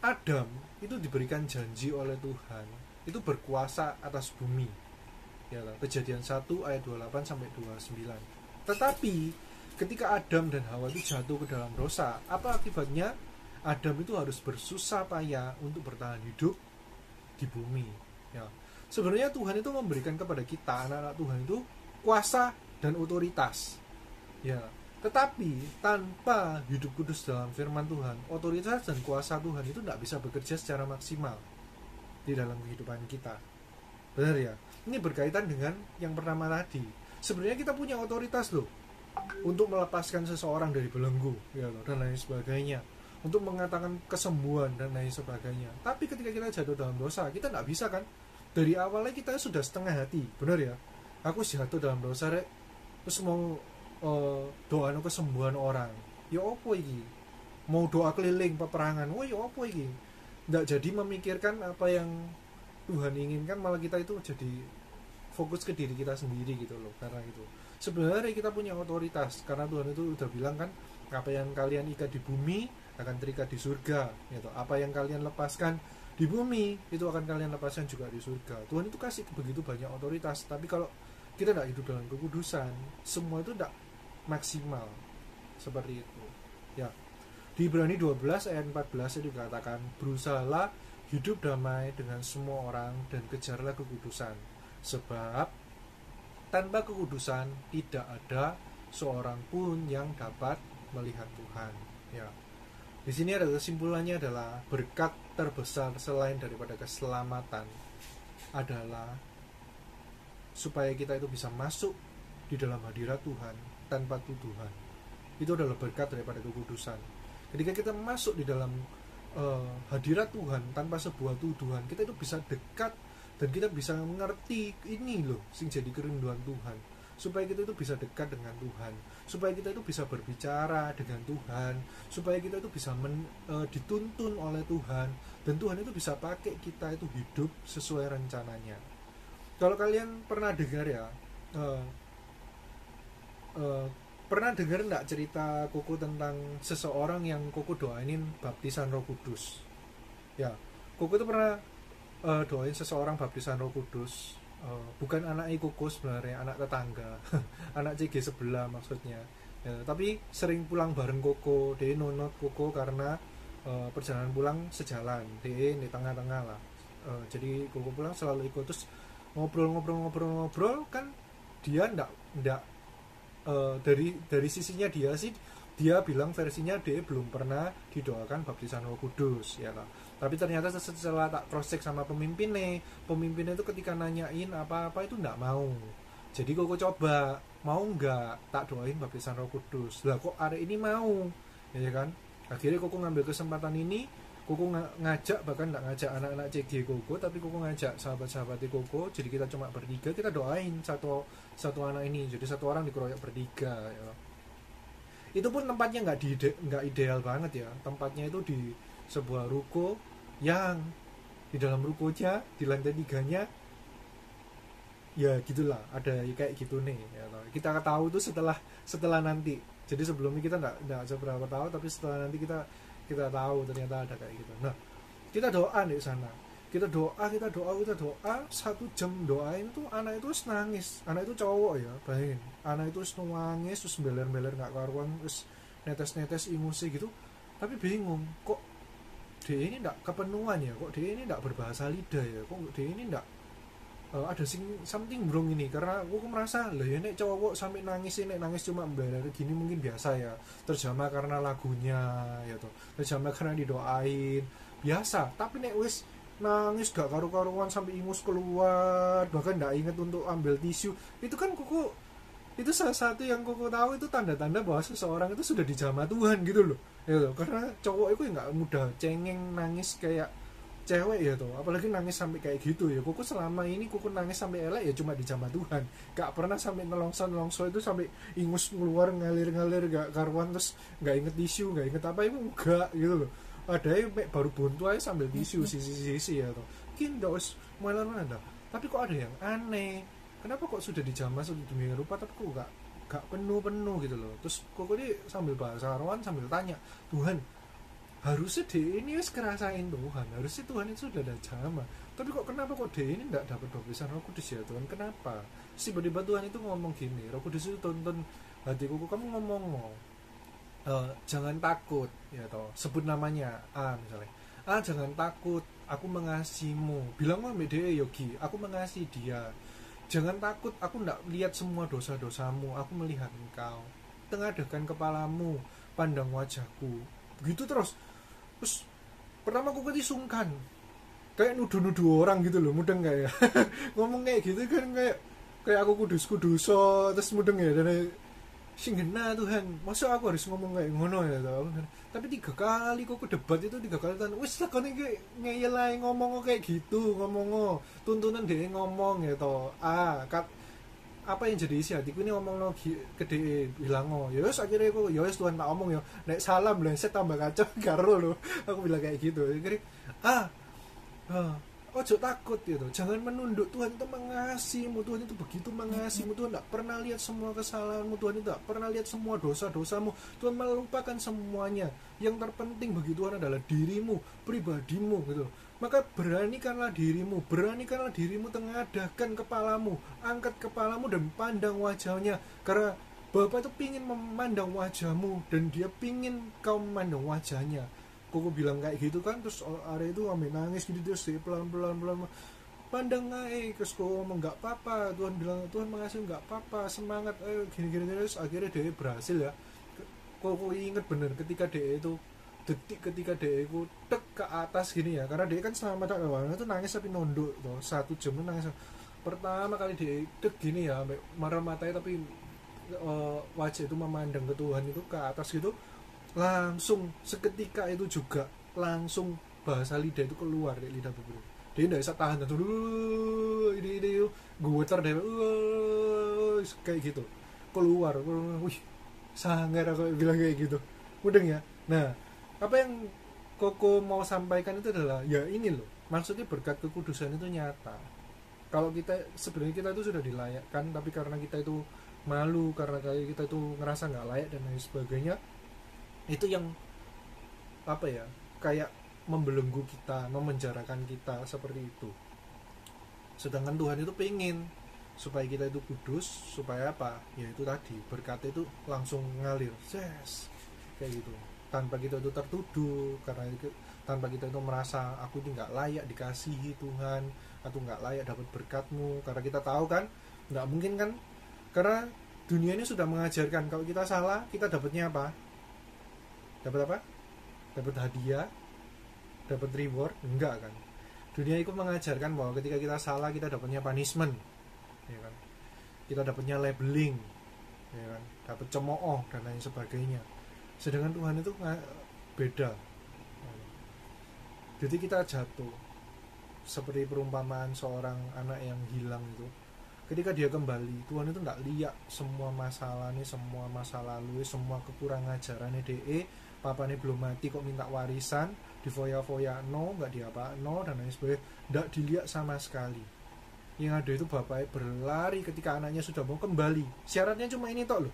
Adam itu diberikan janji oleh Tuhan itu berkuasa atas bumi. Ya, Kejadian 1 ayat 28 sampai 29. Tetapi ketika Adam dan Hawa itu jatuh ke dalam dosa, apa akibatnya? Adam itu harus bersusah payah untuk bertahan hidup di bumi. Ya. Sebenarnya Tuhan itu memberikan kepada kita anak-anak Tuhan itu kuasa dan otoritas. Ya, tetapi tanpa hidup kudus dalam firman Tuhan, otoritas dan kuasa Tuhan itu tidak bisa bekerja secara maksimal di dalam kehidupan kita. Benar ya? Ini berkaitan dengan yang pertama tadi. Sebenarnya kita punya otoritas loh untuk melepaskan seseorang dari belenggu, ya loh, dan lain sebagainya, untuk mengatakan kesembuhan dan lain sebagainya. Tapi ketika kita jatuh dalam dosa, kita tidak bisa kan? Dari awalnya kita sudah setengah hati, benar ya? Aku jatuh dalam dosa, rek, terus mau doa kesembuhan orang. Ya apa iki? Mau doa keliling peperangan. Oh ya apa iki? Tidak jadi memikirkan apa yang Tuhan inginkan, malah kita itu jadi fokus ke diri kita sendiri gitu loh. Karena itu sebenarnya kita punya otoritas, karena Tuhan itu udah bilang kan, apa yang kalian ikat di bumi akan terikat di surga gitu. Apa yang kalian lepaskan di bumi itu akan kalian lepaskan juga di surga. Tuhan itu kasih begitu banyak otoritas, tapi kalau kita tidak hidup dalam kekudusan, semua itu tidak maksimal seperti itu ya. Di Ibrani 12 ayat 14 itu dikatakan, berusahalah hidup damai dengan semua orang dan kejarlah kekudusan, sebab tanpa kekudusan tidak ada seorang pun yang dapat melihat Tuhan. Ya. Di sini ada kesimpulannya adalah berkat terbesar selain daripada keselamatan adalah supaya kita itu bisa masuk di dalam hadirat Tuhan tanpa tuduhan. Itu adalah berkat daripada kekudusan. Ketika kita masuk di dalam hadirat Tuhan tanpa sebuah tuduhan, kita itu bisa dekat dan kita bisa mengerti ini loh sing jadi kerinduan Tuhan, supaya kita itu bisa dekat dengan Tuhan, supaya kita itu bisa berbicara dengan Tuhan, supaya kita itu bisa dituntun oleh Tuhan, dan Tuhan itu bisa pakai kita itu hidup sesuai rencananya. Kalau kalian pernah dengar ya, pernah dengar enggak cerita Koko tentang seseorang yang Koko doainin baptisan Roh Kudus? Ya, Koko itu pernah doain seseorang baptisan Roh Kudus. Bukan anak Koko sebenarnya, anak tetangga, anak CG sebelah maksudnya. Ya, tapi sering pulang bareng Koko, dia nonot Koko karena perjalanan pulang sejalan, dia di tengah-tengah lah. Jadi Koko pulang selalu ikut, terus ngobrol kan dia ndak dari sisinya dia sih, dia bilang versinya dia belum pernah didoakan baptisan Roh Kudus ya lah. Tapi ternyata setelah tak cross check sama pemimpinnya itu ketika nanyain apa-apa itu nggak mau. Jadi Koko coba, mau nggak tak doain baptisan Roh Kudus. Lah kok hari ini mau, ya kan? Akhirnya Koko ngambil kesempatan ini, Koko ngajak, bahkan nggak ngajak anak-anak CG Koko, tapi Koko ngajak sahabat-sahabat Koko. Jadi kita cuma bertiga, kita doain satu anak ini. Jadi satu orang dikeroyok bertiga ya. Itu pun tempatnya nggak ideal banget ya. Tempatnya itu di sebuah ruko yang di dalam rukonya di lantai 3-nya ya gitulah, ada kayak gitu nih ya. Kita tahu itu setelah nanti. Jadi sebelumnya kita nggak seberapa tahu, tapi setelah nanti kita tahu ternyata ada kayak gitu. Nah, kita doa di sana. Kita doa 1 jam doain tuh anak itu nangis. Anak itu cowok ya, bayangin. Anak itu nangis terus beler-beler enggak karuan, terus netes-netes emosi gitu. Tapi bingung, kok dia ini enggak kepenuhan ya? Kok dia ini enggak berbahasa lidah ya? Kok dia ini enggak ada something wrong ini, karena aku merasa lah ya nek cowok sampai nangis cuma beler gini mungkin biasa ya, terjamah karena lagunya ya toh, terjamah karena didoain biasa. Tapi nek wis nangis gak karu-karuan sampai ingus keluar, bahkan gak inget untuk ambil tisu, itu kan Koko, itu salah satu yang Koko tahu itu tanda-tanda bahwa seseorang itu sudah dijamah Tuhan gitu loh ya toh. Karena cowok itu gak mudah cengeng nangis kayak cewek ya tuh, apalagi nangis sampai kayak gitu ya. Koko selama ini Koko nangis sampai elek ya cuma dijamah Tuhan, gak pernah sampai nelongso itu sampai ingus keluar ngalir gak karuan, terus gak inget tisu, gak inget apa itu enggak gitu loh. Ada yang baru buntu aja sambil tisu sisi ya tuh, mungkin gak us malah ada. Tapi kok ada yang aneh, kenapa kok sudah dijamah sedemikian rupa tapi kok gak penuh gitu loh. Terus Koko ini sambil bahasa Arwan sambil tanya, Tuhan harusnya dia ini wis kerasain Tuhan, harusnya Tuhan itu sudah ada jamaah, tapi kenapa dia ini tidak dapat baptisan Roh Kudus ya Tuhan, kenapa tiba-tiba Tuhan itu ngomong gini, Roh Kudus itu tonton hatiku, kamu ngomong jangan takut ya toh, sebut namanya misalnya jangan takut, aku mengasihimu, bilang sama dia Yogi, aku mengasihi dia, jangan takut, aku tidak lihat semua dosa-dosamu, aku melihat engkau, tengadahkan kepalamu, pandang wajahku, begitu terus pertama aku sungkan, kayak nuduh-nuduh orang gitu loh, mudeng gak ya ngomong kayak gitu kan, kayak aku kudus terus mudeng ya, dan sing ngena Tuhan, masa aku harus ngomong kayak ngono ya tau. Tapi 3 kali kok debat itu 3 kali kan wis lakone ngeyel ae ngomong kayak gitu, ngomong tuntunan dia ngomong ya toh. Apa yang jadi isi hatiku ini ngomong gede bilang ya wis akhirnya aku ya wis Tuhan tak omong ya nek salam bleset tambah kacau karo lho, aku bilang kayak gitu akhirnya ojo takut gitu, jangan menunduk, Tuhan itu mengasihimu, Tuhan itu begitu mengasihimu, Tuhan tidak pernah lihat semua kesalahanmu, Tuhan itu tidak pernah lihat semua dosa-dosamu, Tuhan melupakan semuanya, yang terpenting bagi Tuhan adalah dirimu, pribadimu gitu. Maka beranikanlah dirimu, tengadahkan kepalamu, angkat kepalamu dan pandang wajahnya, karena Bapa itu pingin memandang wajahmu dan dia pingin kau memandang wajahnya. Koko bilang kayak gitu kan, terus area itu ambil nangis gitu, terus dia pelan-pelan pandang aja, terus kok ngomong nggak apa-apa, Tuhan bilang Tuhan mengasihi nggak apa-apa, semangat, gini terus akhirnya dia berhasil ya. Koko inget bener ketika dia itu ketika dia itu tek ke atas gini ya, karena dia kan selama awalnya itu nangis tapi nunduk tuh 1 jam nangis. Pertama kali dia tek gini ya, marah matanya tapi wajah itu memandang ke Tuhan itu ke atas gitu, langsung seketika itu juga langsung bahasa lidah itu keluar dari lidah bibir. Dia tidak bisa tahan dulu, ini gue terdeh, kayak gitu keluar, wih sangar aku bilang kayak gitu, mudeng ya. Nah, apa yang Koko mau sampaikan itu adalah ya ini loh, maksudnya berkat kekudusan itu nyata. Kalau kita sebenarnya kita itu sudah dilayakkan, tapi karena kita itu malu, karena kita itu ngerasa nggak layak dan lain sebagainya, itu yang apa ya, kayak membelenggu kita, memenjarakan kita seperti itu. Sedangkan Tuhan itu pengen supaya kita itu kudus, supaya apa ya, itu tadi berkat itu langsung ngalir kayak gitu, tanpa kita itu tertuduh, karena tanpa kita itu merasa aku ini nggak layak dikasihi Tuhan, atau nggak layak dapat berkatmu, karena kita tahu kan nggak mungkin kan, karena dunia ini sudah mengajarkan kalau kita salah kita dapatnya apa? Dapat hadiah, dapat reward? Enggak kan. Dunia itu mengajarkan bahwa ketika kita salah kita dapatnya punishment, ya kan. Kita dapatnya labeling, ya kan. Dapat cemooh dan lain sebagainya. Sedangkan Tuhan itu beda. Jadi kita jatuh seperti perumpamaan seorang anak yang hilang itu. Ketika dia kembali, Tuhan itu tidak lihat semua masalahnya, semua masa lalu, semua kekurangan ajarannya DE. Papanya belum mati kok minta warisan, difoya-foya nggak diapa dan lain sebagainya, nggak dilihat sama sekali. Yang ada itu bapaknya berlari ketika anaknya sudah mau kembali. Syaratnya cuma ini tok loh,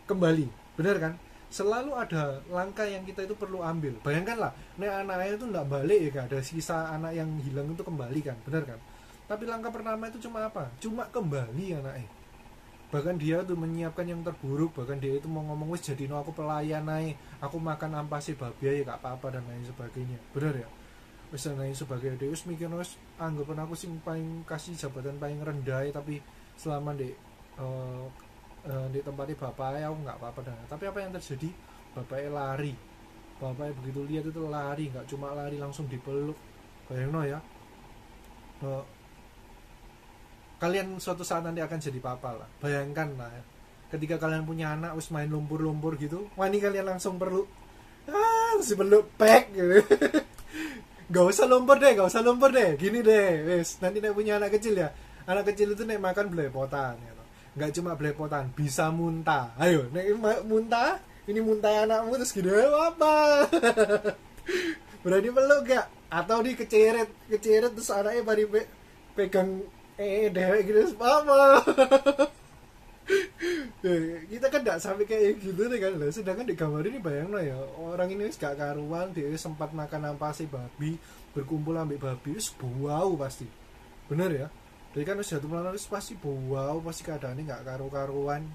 kembali, benar kan? Selalu ada langkah yang kita itu perlu ambil. Bayangkanlah, anaknya itu nggak balik ya kan, ada sisa anak yang hilang itu kembali kan, benar kan? Tapi langkah pertama itu cuma apa? Cuma kembali anaknya. Bahkan dia tuh menyiapkan yang terburuk, bahkan dia itu mau ngomong wis jadi aku pelayan naik, aku makan ampasi babi ya gak apa-apa dan lain sebagainya, bener ya, wis dan lain sebagainya. Dia wis mikir wis anggapan aku sing paling kasih jabatan paling rendah, tapi selama di tempatnya bapaknya aku nggak apa-apa dan. Tapi apa yang terjadi? Bapaknya lari, bapaknya begitu lihat itu lari, nggak cuma lari langsung dipeluk. Bayangno ya, kalian suatu saat nanti akan jadi papa lah. Bayangkan lah, ketika kalian punya anak wis main lumpur-lumpur gitu, wah ini kalian langsung perlu si peluk pek gitu. Gak usah lumpur deh, gini deh, wis nanti nek punya anak kecil ya, anak kecil itu nek makan belepotan gitu. Gak cuma belepotan, bisa muntah. Ayo nek muntah, ini muntah anakmu terus gitu apa? Berani peluk gak? Atau di keceret terus anaknya pada pegang dewek gitu apa? Kita kan tidak sampai kayak gitu deh kan. Sedangkan di gambar ini bayangno ya, orang ini wis gak karuan, dia sempat makan ampase babi, berkumpul ambek babi, wis bau pasti. Bener ya? Jadi kan wis jatuh malam wis pasti bau, pasti keadaannya gak karu-karuan.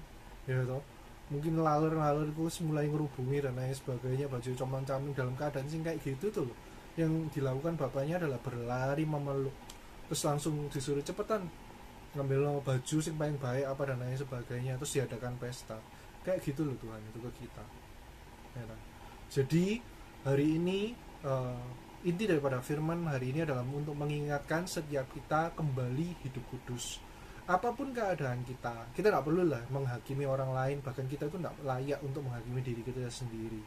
Ya toh. Mungkin laler-laler itu mulai ngerubungi dan lain sebagainya, baju comang-camping dalam keadaan sing kayak gitu tuh loh. Yang dilakukan bapaknya adalah berlari memeluk, terus langsung disuruh cepetan ngambil baju sing paling baik apa dan lain sebagainya, terus diadakan pesta kayak gitu loh Tuhan itu ke kita ya kan? Jadi hari ini inti daripada firman hari ini adalah untuk mengingatkan setiap kita kembali hidup kudus. Apapun keadaan kita tidak perlu lah menghakimi orang lain, bahkan kita itu tidak layak untuk menghakimi diri kita sendiri.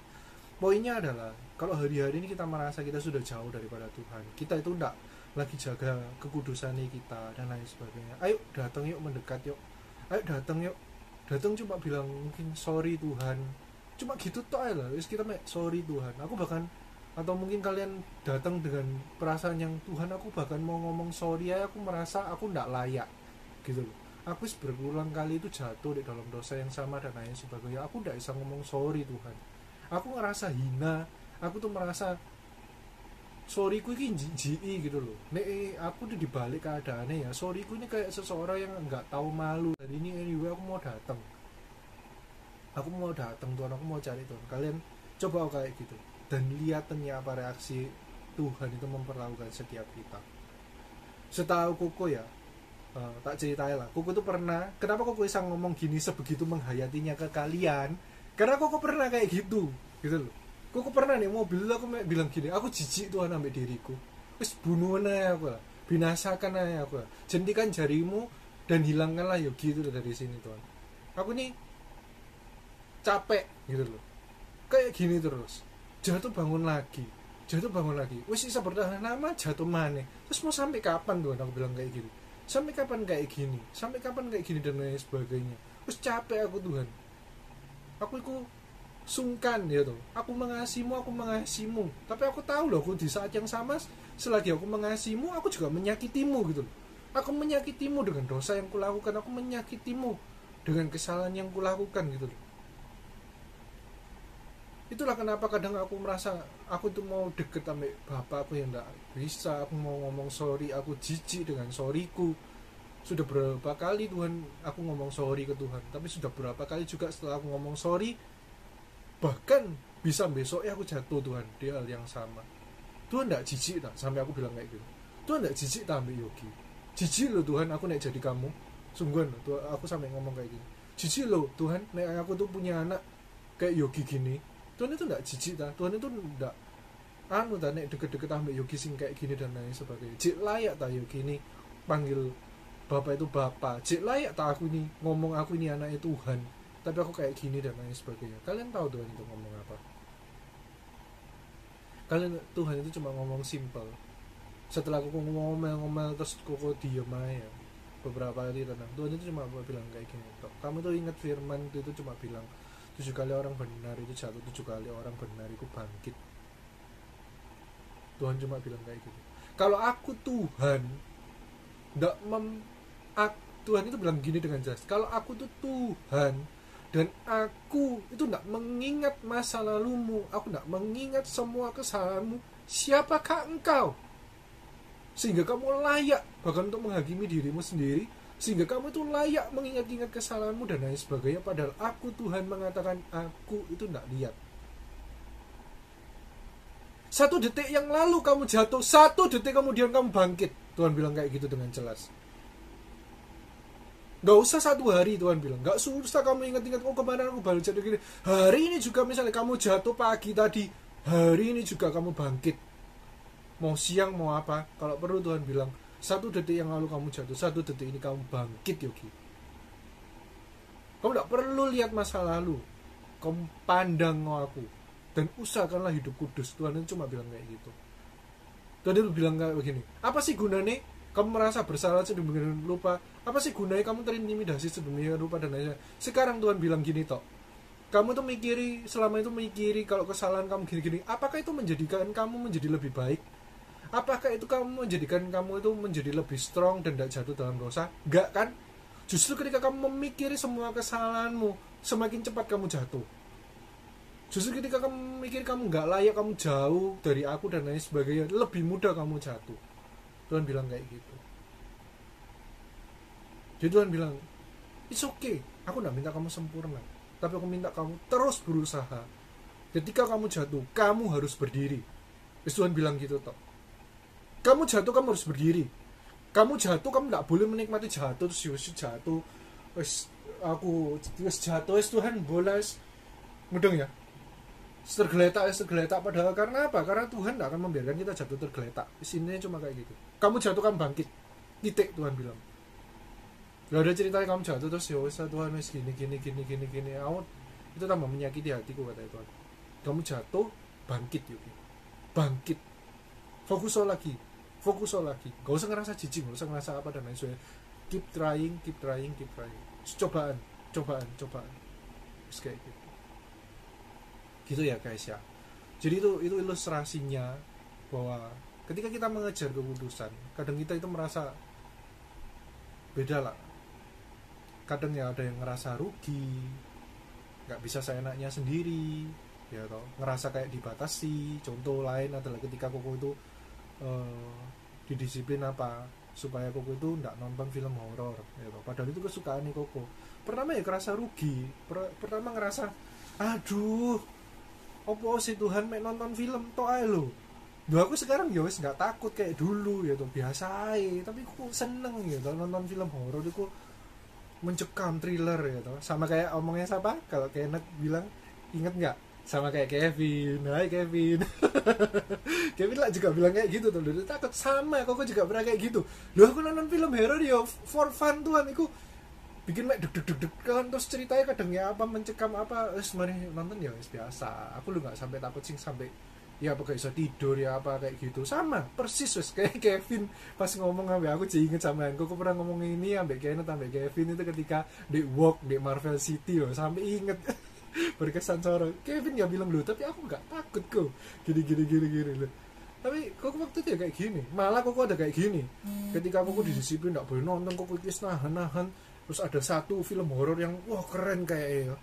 Poinnya adalah kalau hari-hari ini kita merasa kita sudah jauh daripada Tuhan, kita itu tidak lagi jaga kekudusan kita dan lain sebagainya, ayo datang yuk, mendekat yuk, ayo datang yuk, datang cuma bilang mungkin sorry Tuhan, cuma gitu toh lah, wis kita sorry Tuhan, aku bahkan, atau mungkin kalian datang dengan perasaan yang Tuhan aku bahkan mau ngomong sorry ya, aku merasa aku tidak layak gitu loh. Aku berulang kali itu jatuh di dalam dosa yang sama dan lain sebagainya, aku tidak bisa ngomong sorry Tuhan, aku ngerasa hina, aku tuh merasa sorry ku ini jijik gitu loh. Nek aku tuh dibalik keadaannya ya, sorry ku ini kayak seseorang yang nggak tahu malu. Hari ini anyway aku mau datang Tuhan, aku mau cari Tuhan. Kalian coba kayak gitu dan lihat ternyata apa reaksi Tuhan itu memperlakukan setiap kita. Setahu Koko ya, tak ceritain lah, Koko tuh pernah, kenapa Koko bisa ngomong gini sebegitu menghayatinya ke kalian, karena Koko pernah kayak gitu loh. Koko pernah nih mobil aku bilang gini, aku jijik Tuhan ambil diriku, wis bunuhan aja aku lah, binasakan aja aku lah, jentikan jarimu dan hilangkanlah ya gitu dari sini Tuhan. Aku nih capek gitu loh, kayak gini terus, jatuh bangun lagi, wis bisa bertahan lama jatuh maneh, terus mau sampai kapan Tuhan, aku bilang kayak gitu. Sampai kapan kayak gini dan lain sebagainya. Terus capek aku Tuhan. Aku itu sungkan ya tuh. Aku mengasihimu. Tapi aku tahu loh, aku di saat yang sama selagi aku mengasihimu, aku juga menyakitimu gitu loh. Aku menyakitimu dengan dosa yang kulakukan, aku menyakitimu dengan kesalahan yang kulakukan gitu loh. Itulah kenapa kadang aku merasa aku tuh mau deket sama bapakku yang gak bisa, aku mau ngomong sorry, aku jijik dengan sorryku. Sudah berapa kali Tuhan aku ngomong sorry ke Tuhan, tapi sudah berapa kali juga setelah aku ngomong sorry, bahkan bisa besoknya aku jatuh Tuhan di hal yang sama. Tuhan gak jijik tak sampai aku bilang kayak gitu. Tuhan gak jijik tak ambil Yogi. Jijik loh Tuhan aku naik jadi kamu. Sungguhan loh aku sampai ngomong kayak gini. Jijik loh Tuhan naik aku tuh punya anak kayak Yogi gini. Tuhan itu enggak jijik ta, Tuhan itu enggak nek deket-deket ambil Yogi sing kayak gini dan lain sebagainya. Cik layak ta Yogi ini panggil bapak itu bapak, cik layak ta aku ini ngomong aku ini anaknya Tuhan, tapi aku kayak gini dan lain sebagainya. Kalian tahu Tuhan itu ngomong apa? Tuhan itu cuma ngomong simple. Setelah aku ngomel terus koko diem aja beberapa kali tenang, Tuhan itu cuma bilang kayak gini, kamu tuh ingat firman itu cuma bilang 7 kali orang benar itu jatuh, 7 kali orang benar itu bangkit. Tuhan cuma bilang kayak gitu. Kalau aku Tuhan Tuhan itu bilang gini dengan jelas, kalau aku tuh Tuhan dan aku itu tidak mengingat masa lalumu, aku tidak mengingat semua kesalahanmu, siapakah engkau sehingga kamu layak bahkan untuk menghakimi dirimu sendiri, sehingga kamu itu layak mengingat-ingat kesalahanmu dan lain sebagainya, padahal aku Tuhan mengatakan aku itu tidak lihat. 1 detik yang lalu kamu jatuh, 1 detik kemudian kamu bangkit. Tuhan bilang kayak gitu dengan jelas. Gak usah 1 hari, Tuhan bilang gak susah kamu ingat-ingat, oh kemarin aku baru jatuh gini, hari ini juga misalnya kamu jatuh pagi tadi, hari ini juga kamu bangkit, mau siang mau apa, kalau perlu Tuhan bilang 1 detik yang lalu kamu jatuh, 1 detik ini kamu bangkit Yogi. Kamu tidak perlu lihat masa lalu, kamu pandang aku dan usahakanlah hidup kudus. Tuhan itu cuma bilang kayak gitu. Tuhan itu bilang kayak begini, apa sih gunanya kamu merasa bersalah sedemikian lupa, apa sih gunanya kamu terintimidasi sedemikian rupa dan lain-lain. Sekarang Tuhan bilang gini toh, kamu tuh selama itu mikiri kalau kesalahan kamu gini-gini, apakah itu menjadikan kamu menjadi lebih baik? Apakah itu kamu menjadikan kamu itu menjadi lebih strong dan tidak jatuh dalam dosa? Enggak kan? Justru ketika kamu memikiri semua kesalahanmu, semakin cepat kamu jatuh. Justru ketika kamu mikir kamu nggak layak, kamu jauh dari aku dan lain sebagainya, lebih mudah kamu jatuh. Tuhan bilang kayak gitu. Jadi Tuhan bilang, it's okay, aku nggak minta kamu sempurna, tapi aku minta kamu terus berusaha. Ketika kamu jatuh, kamu harus berdiri. Tuhan bilang gitu toh. Kamu jatuh, kamu harus berdiri. Kamu jatuh, kamu nggak boleh menikmati jatuh terus jatuh. Aku jatuh, Tuhan bolas, mudeng ya. Tergeletak padahal karena apa? Karena Tuhan nggak akan membiarkan kita jatuh tergeletak. Isinya cuma kayak gitu. Kamu jatuh, kamu bangkit. Titik, Tuhan bilang. Gak ada ceritanya kamu jatuh terus ya wes Tuhan wes gini. Itu tambah menyakiti hatiku, kata Tuhan. Kamu jatuh, bangkit yuk. Bangkit. Fokus lagi. Gak usah ngerasa jijik, gak usah ngerasa apa dan lain sebagainya. Keep trying. Cobaan. Terus kayak gitu. Gitu ya guys ya. Jadi itu ilustrasinya bahwa ketika kita mengejar kekudusan, kadang kita itu merasa beda lah. Kadang ya ada yang ngerasa rugi, nggak bisa seenaknya sendiri, ya toh, ngerasa kayak dibatasi. Contoh lain adalah ketika Koko itu didisiplin apa supaya Koko itu nggak nonton film horor, ya toh. Padahal itu kesukaan nih Koko. Pertama ya ngerasa rugi, pertama ngerasa aduh, opo sih Tuhan mek nonton film toh ae lho. Aku sekarang ya wis nggak takut kayak dulu ya toh, biasa aja, tapi aku seneng ya toh nonton film horor itu mencekam, thriller ya toh. Sama kayak omongnya siapa? Kalau Kenneth bilang, inget nggak? Sama kayak Kevin. Hai Kevin. Kevin lah juga bilang kayak gitu tuh. Dia takut sama, kok juga pernah kayak gitu. Loh aku nonton film horor ya for fun Tuhan, aku bikin mek deg kan terus ceritanya kadang ya apa mencekam apa, wis mari nonton ya wis biasa. Aku lu nggak sampai takut sih sampai ya apa kayak bisa tidur ya apa kayak gitu. Sama persis wes kayak Kevin pas ngomong sampai aku jadi inget sama aku pernah ngomong ini sampai Kenneth sampai Kevin itu ketika di walk di Marvel City loh, sampai inget. Berkesan sorot. Kevin ya bilang loh tapi aku nggak takut kok gini loh. Tapi kok waktu itu ya kayak gini, malah kok ada kayak gini. Ketika aku didisiplin nggak boleh nonton, kok kis nahan. Terus ada satu film horor yang wah keren kayak ya.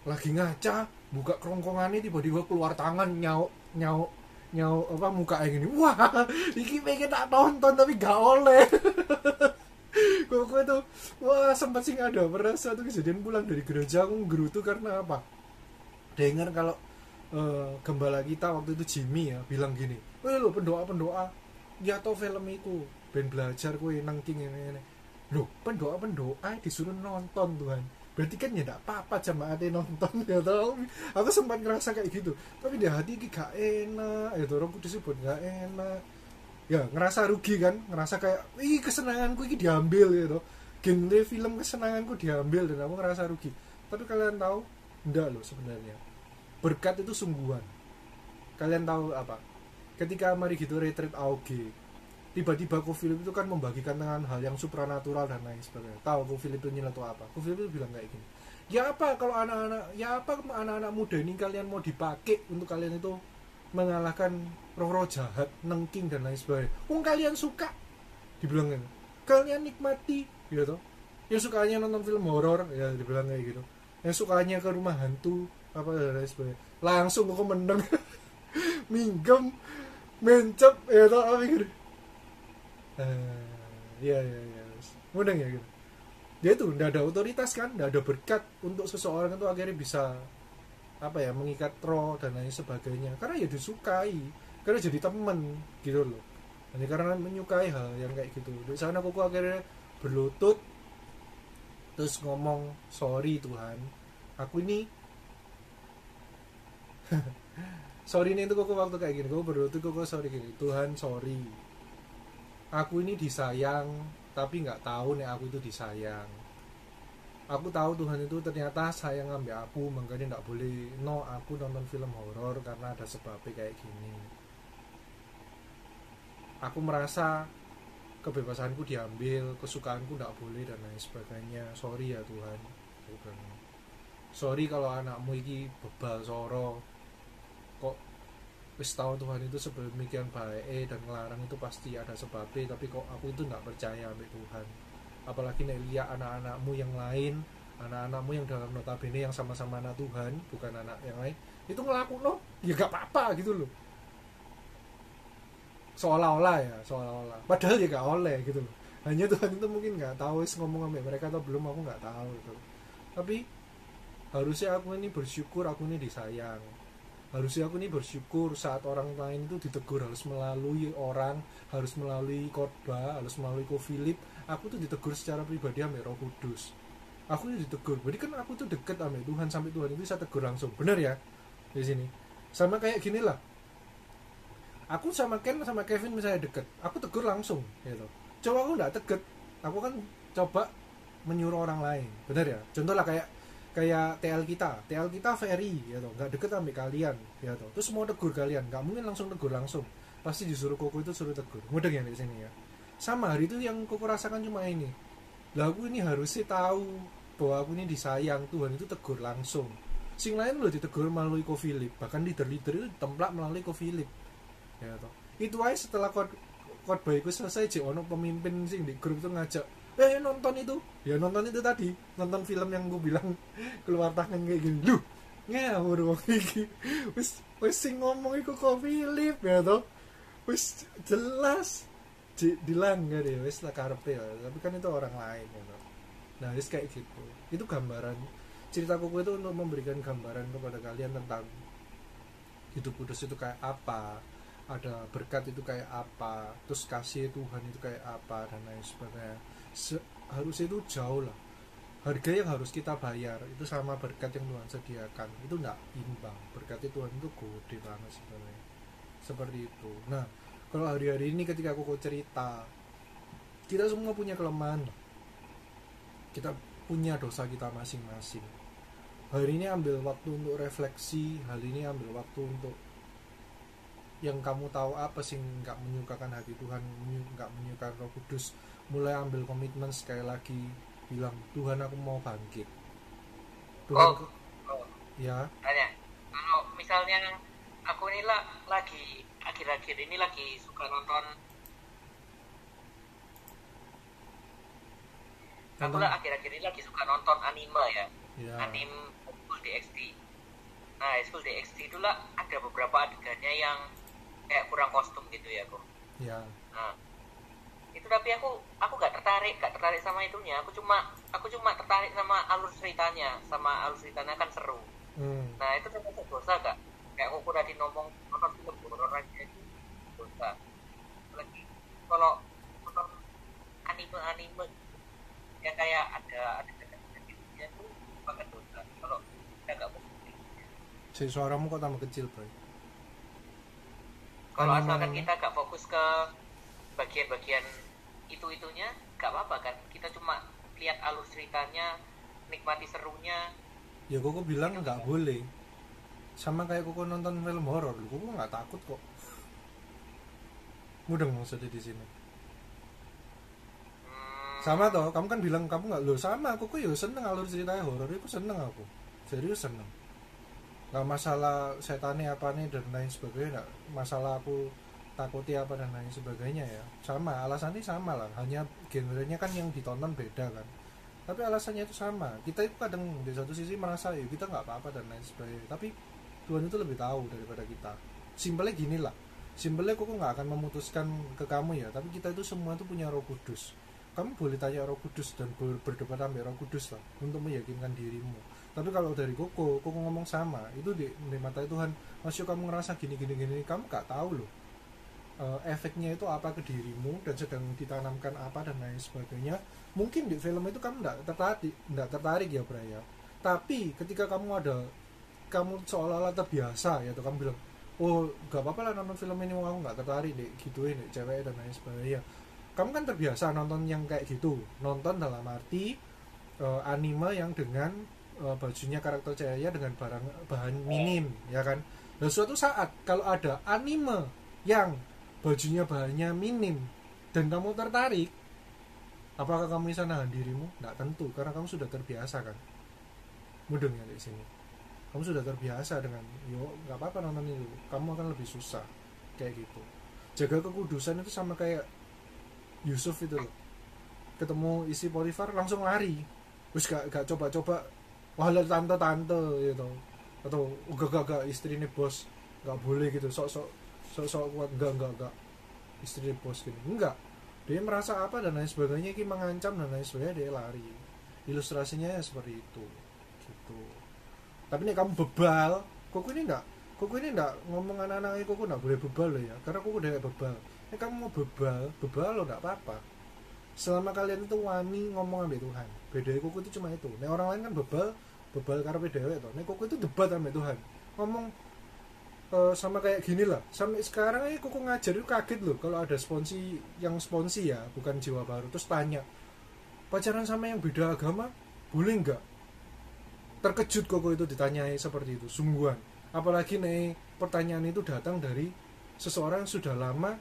Lagi ngaca, buka kerongkongannya tiba-tiba keluar tangan nyauk apa muka kayak gini. Wah, iki pengen tak tonton tapi gak oleh. Kok itu wah sempat sih ada pernah satu kejadian pulang dari gereja aku ngerutu karena apa? Dengar kalau gembala kita waktu itu Jimmy ya bilang gini, "Weh lo pendoa ya tau film itu ben belajar kowe nang ini." Loh, pendoa disuruh nonton Tuhan. Berarti kan ya enggak apa-apa jamaatnya nonton ya tau. Aku sempat ngerasa kayak gitu. Tapi di hati iki gak enak, ya Roh Kudus pun gak enak. Ya, ngerasa rugi kan, ngerasa kayak ih kesenanganku iki diambil gitu. Genre film kesenanganku diambil dan aku ngerasa rugi. Tapi kalian tahu, enggak loh sebenarnya. Berkat itu sungguhan. Kalian tahu apa? Ketika mari gitu retreat AOG, tiba-tiba Ko Philip itu kan membagikan dengan hal yang supranatural dan lain sebagainya. Tahu Ko Philip itu nyeletuk apa? Ko Philip itu bilang kayak gini. Ya apa kalau anak-anak muda ini kalian mau dipakai untuk kalian itu mengalahkan roh-roh jahat, nengking dan lain sebagainya. Kalian suka dibilang kalian nikmati gitu. Yang sukanya nonton film horor ya dibilang kayak gitu. Yang sukanya ke rumah hantu apa dan lain sebagainya. Langsung kok meneng minggem mencep ya tau apa gitu. Ya mudeng ya gitu. Dia tuh nggak ada otoritas kan, nggak ada berkat untuk seseorang itu akhirnya bisa apa ya mengikat roh dan lain sebagainya karena ya disukai, karena jadi temen gitu loh. Hanya karena menyukai hal yang kayak gitu. Di sana Koko akhirnya berlutut terus ngomong sorry Tuhan, aku ini sorry ini itu Koko waktu kayak gini, Koko berlutut Koko sorry gini, Tuhan sorry, aku ini disayang tapi nggak tahu nih aku itu disayang. Aku tahu Tuhan itu ternyata sayang ambil aku, makanya nggak boleh aku nonton film horor karena ada sebabnya kayak gini. Aku merasa kebebasanku diambil, kesukaanku nggak boleh dan lain sebagainya. Sorry ya Tuhan. Sorry kalau anakmu ini bebal soro. Kok wis tahu Tuhan itu sedemikian baik dan ngelarang itu pasti ada sebabnya, tapi kok aku itu nggak percaya ambil Tuhan. Apalagi nek lihat anak-anakmu yang lain anak-anakmu yang dalam notabene yang sama-sama anak Tuhan, bukan anak yang lain, itu ngelaku no, ya gak apa-apa gitu loh. Seolah-olah padahal ya gak oleh gitu loh. Hanya Tuhan itu mungkin gak tahu ngomong sama mereka atau belum, aku gak tahu gitu. Tapi harusnya aku ini bersyukur, aku ini disayang. Harusnya aku ini bersyukur saat orang lain itu ditegur harus melalui orang, harus melalui khotbah, harus melalui Ko Philip. Aku tuh ditegur secara pribadi sama Roh Kudus. Aku ini ditegur, jadi kan aku tuh deket sama Tuhan, sampai Tuhan itu bisa tegur langsung, bener ya di sini. Sama kayak gini lah, aku sama Ken sama Kevin misalnya deket, aku tegur langsung gitu. Coba aku nggak deket, aku kan coba menyuruh orang lain, bener ya. Contoh lah kayak TL kita Ferry gitu, nggak deket sama kalian gitu, terus mau tegur kalian nggak mungkin langsung tegur langsung, pasti disuruh Koko itu suruh tegur, mudah ya di sini ya. Sama hari itu yang Koko rasakan cuma ini, lah aku ini harusnya tahu bahwa aku ini disayang, Tuhan itu tegur langsung. Sing lain loh ditegur melalui Ko Philip, bahkan leader-leader itu templak melalui Ko Philip ya toh. Itu aja setelah khotbah itu selesai, ono pemimpin sing di grup itu ngajak, nonton itu, ya nonton itu tadi, nonton film yang gue bilang keluar tangan kayak gini, lu ngawur wong iki, wis sing ngomong iku Ko Philip ya toh, wis jelas dilanggar ya, wis lah karepe ya, tapi kan itu orang lain ya toh. Nah wis kayak gitu, itu gambaran cerita Koko itu untuk memberikan gambaran kepada kalian tentang hidup kudus itu kayak apa, ada berkat itu kayak apa, terus kasih Tuhan itu kayak apa, dan lain sebagainya. Harusnya itu jauh lah, harga yang harus kita bayar itu sama berkat yang Tuhan sediakan itu enggak imbang. Berkat Tuhan itu gede banget sebenarnya, seperti itu. Nah kalau hari-hari ini ketika aku cerita, kita semua punya kelemahan, kita punya dosa kita masing-masing. Hari ini ambil waktu untuk refleksi, hari ini ambil waktu untuk yang kamu tahu apa sih nggak menyukakan hati Tuhan, nggak menyukakan Roh Kudus. Mulai ambil komitmen sekali lagi, bilang Tuhan aku mau bangkit. Tuhan ya. Tanya, kalau misalnya aku ini lagi akhir-akhir ini lagi suka nonton. Aku akhir-akhir ini lagi suka nonton anime ya. Anime School DxD. Nah, School DxD itu ada beberapa adegannya yang kayak kurang kostum gitu ya, kok. Ya. Nah, itu tapi aku gak tertarik sama itunya. Aku cuma tertarik sama alur ceritanya kan seru. Nah, itu termasuk dosa gak? Kayak aku tadi ngomong nonton film horor aja itu dosa. Lagi kalau nonton anime ya kayak ada gitu-nya tuh banget dosa. Kalau enggak si suaramu kok tambah kecil, Bro. Kalau asalkan kita gak fokus ke bagian-bagian itunya gak apa-apa kan, kita cuma lihat alur ceritanya, nikmati serunya. Ya Koko bilang nggak boleh, sama kayak Koko nonton film horor, Koko nggak takut kok. Mudeng maksudnya di sini. Sama toh, kamu kan bilang kamu nggak, loh sama, Koko ya seneng alur ceritanya horor, aku seneng, aku serius seneng. Nggak masalah setannya apa nih dan lain sebagainya, nggak masalah aku takuti apa dan lain sebagainya ya, sama alasannya sama lah, hanya genrenya kan yang ditonton beda kan, tapi alasannya itu sama. Kita itu kadang di satu sisi merasa ya kita nggak apa-apa dan lain sebagainya, tapi Tuhan itu lebih tahu daripada kita. Simpelnya gini lah, simpelnya Koko nggak akan memutuskan ke kamu ya, tapi kita itu semua itu punya Roh Kudus. Kamu boleh tanya Roh Kudus dan berdebat sama Roh Kudus lah untuk meyakinkan dirimu. Tapi kalau dari Koko ngomong sama itu di mata Tuhan, masih kamu ngerasa gini, kamu gak tahu loh efeknya itu apa ke dirimu dan sedang ditanamkan apa dan lain sebagainya. Mungkin di film itu kamu nggak tertarik ya, Bray ya. Tapi ketika kamu seolah-olah terbiasa ya, tuh kamu bilang, oh gak apa-apa lah nonton film ini, aku nggak tertarik deh gituin deh cewek dan lain sebagainya. Kamu kan terbiasa nonton yang kayak gitu, nonton dalam arti anime yang dengan bajunya karakter cahaya dengan bahan minim ya kan. Dan suatu saat kalau ada anime yang bajunya bahannya minim dan kamu tertarik, apakah kamu bisa nahan dirimu? Nggak tentu, karena kamu sudah terbiasa kan. Mudeng ya di sini, kamu sudah terbiasa dengan nggak apa-apa nonton itu, kamu akan lebih susah kayak gitu. Jaga kekudusan itu sama kayak Yusuf itu loh, ketemu isi Potifar langsung lari, wis gak coba-coba walau tante-tante gitu atau gak istrine bos gak boleh gitu sok kuat enggak istri bos gitu enggak, dia merasa apa dan lain sebagainya ini mengancam dan lain sebagainya, dia lari. Ilustrasinya ya seperti itu gitu. Tapi nih kamu bebal, kok ini enggak ngomong anak-anak kok enggak boleh bebal loh ya, karena kok udah bebal. Nih kamu mau bebal lo enggak apa-apa selama kalian itu wani ngomong sama Tuhan. Bedanya kok itu cuma itu. Nih orang lain kan bebal karena dewe itu. Nih kok itu debat sama Tuhan, ngomong sama kayak gini lah. Sampai sekarang ini kok ngajar itu kaget loh kalau ada sponsi ya, bukan Jiwa Baru, terus tanya pacaran sama yang beda agama boleh nggak? Terkejut kok itu ditanyai seperti itu, sungguhan. Apalagi nih pertanyaan itu datang dari seseorang yang sudah lama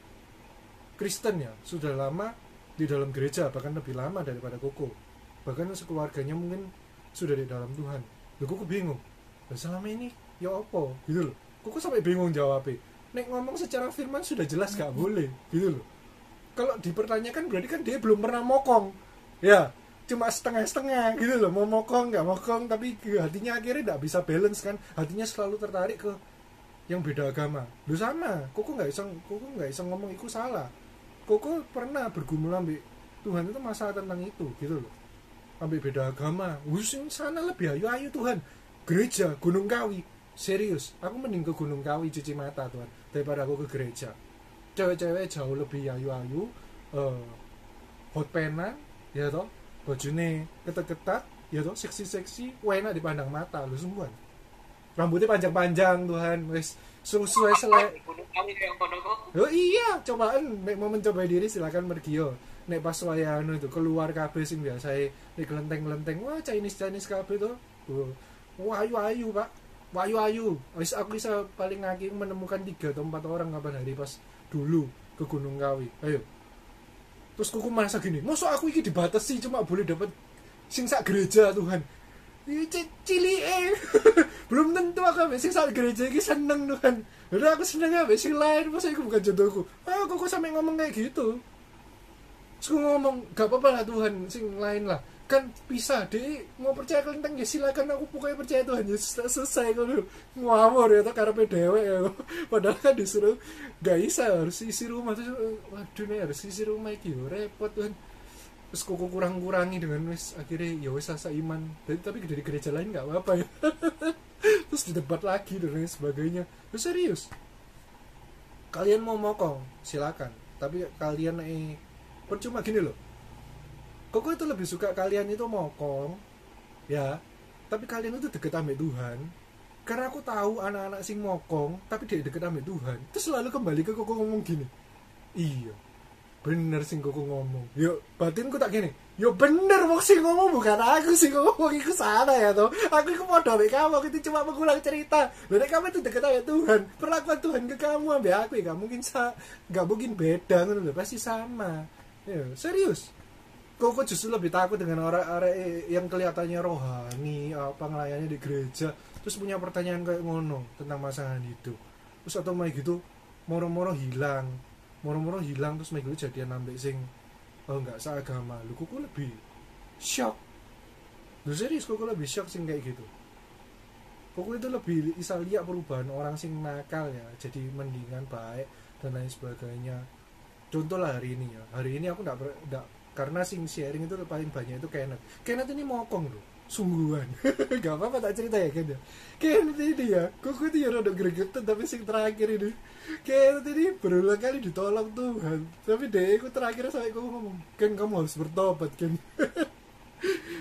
Kristen ya, sudah lama di dalam gereja, bahkan lebih lama daripada Koko, bahkan sekeluarganya mungkin sudah di dalam Tuhan. Loh Koko bingung, loh selama ini ya apa gitu loh. Koko sampai bingung jawabnya. Nek ngomong secara firman sudah jelas gak boleh gitu loh. Kalau dipertanyakan berarti kan dia belum pernah mokong ya, cuma setengah-setengah gitu loh, mau mokong gak mokong, tapi hatinya akhirnya gak bisa balance kan, hatinya selalu tertarik ke yang beda agama. Loh sama, Koko gak bisa ngomong itu salah. Koko pernah bergumul ambil Tuhan itu masalah tentang itu gitu loh, ambil beda agama. Usin sana lebih ayu Tuhan, gereja Gunung Kawi. Serius, aku mending ke Gunung Kawi cuci mata Tuhan daripada aku ke gereja. Cewek-cewek jauh lebih ayu-ayu, hot penan ya toh, bajune ketat-ketat ya toh, seksi-seksi, enak dipandang mata lu semua. Rambutnya panjang-panjang Tuhan, wis sesuai selek. Oh iya, cobaan nek mau mencoba diri silakan pergi yo. Nek pas wayah itu keluar kabeh sing biasae nek glenteng-glenteng, wah Chinese kabeh to. Wah ayu-ayu, Pak. Ayu. Wis aku bisa paling ngaki menemukan 3 atau 4 orang kapan hari pas dulu ke Gunung Kawi. Ayo. Terus kuku masa gini, masa aku iki dibatasi cuma boleh dapat sing sak gereja Tuhan. Cilike. Belum tentu aku sing sak gereja iki seneng Tuhan. Udah aku seneng aja sing lain, masa itu bukan jodohku. Kok sampai ngomong kayak gitu. Terus aku ngomong, gak apa-apa lah Tuhan, sing lain lah. Kan bisa deh, mau percaya kelenteng ya silakan, aku pokoknya percaya Tuhan ya selesai. Kalau ngawur ya karepe dhewe ya. Padahal kan disuruh gak bisa, harus isi rumah. Terus waduh nih harus isi rumah iki repot Tuhan. Terus kok kurang-kurangi dengan wis akhirnya ya wis asa iman. Tapi dari gereja lain gak apa-apa ya. Terus didebat lagi dan lain sebagainya. Terus serius, kalian mau mokong silakan, tapi kalian percuma gini loh. Kok itu lebih suka kalian itu mokong ya, tapi kalian itu deket sama Tuhan. Karena aku tahu anak-anak sing mokong tapi dia deket sama Tuhan, terus selalu kembali ke Koko ngomong gini, iya bener sing Koko ngomong. Yo batinku tak gini, yo bener wong sing ngomong bukan aku sing ngomong, iku salah ya toh. Aku iku padha mek kamu, itu cuma mengulang cerita. Lha nek kamu itu deket sama Tuhan, perlakuan Tuhan ke kamu ambek aku ya gak mungkin beda ngono lho, pasti sama. Ya, serius. Koko justru lebih takut dengan orang-orang yang kelihatannya rohani, apa ngelayannya di gereja, terus punya pertanyaan kayak ngono tentang pasangan hidup. Terus atau main gitu, moro-moro hilang terus main gitu jadian ambek sing enggak seagama. Lu Koko lebih shock. Lu serius Koko lebih shock sing kayak gitu. Koko itu lebih bisa lihat perubahan orang sing nakal ya, jadi mendingan baik dan lain sebagainya. Contoh lah hari ini ya. Hari ini aku enggak karena sing sharing itu paling banyak itu Kenneth ini mokong loh, sungguhan. Gak apa-apa tak cerita ya Kenneth ini ya, Koko itu ya rada gregetan, tapi sing terakhir ini Kenneth ini berulang kali ditolong Tuhan, tapi deh aku terakhir sampai Koko ngomong, Ken kamu harus bertobat Ken.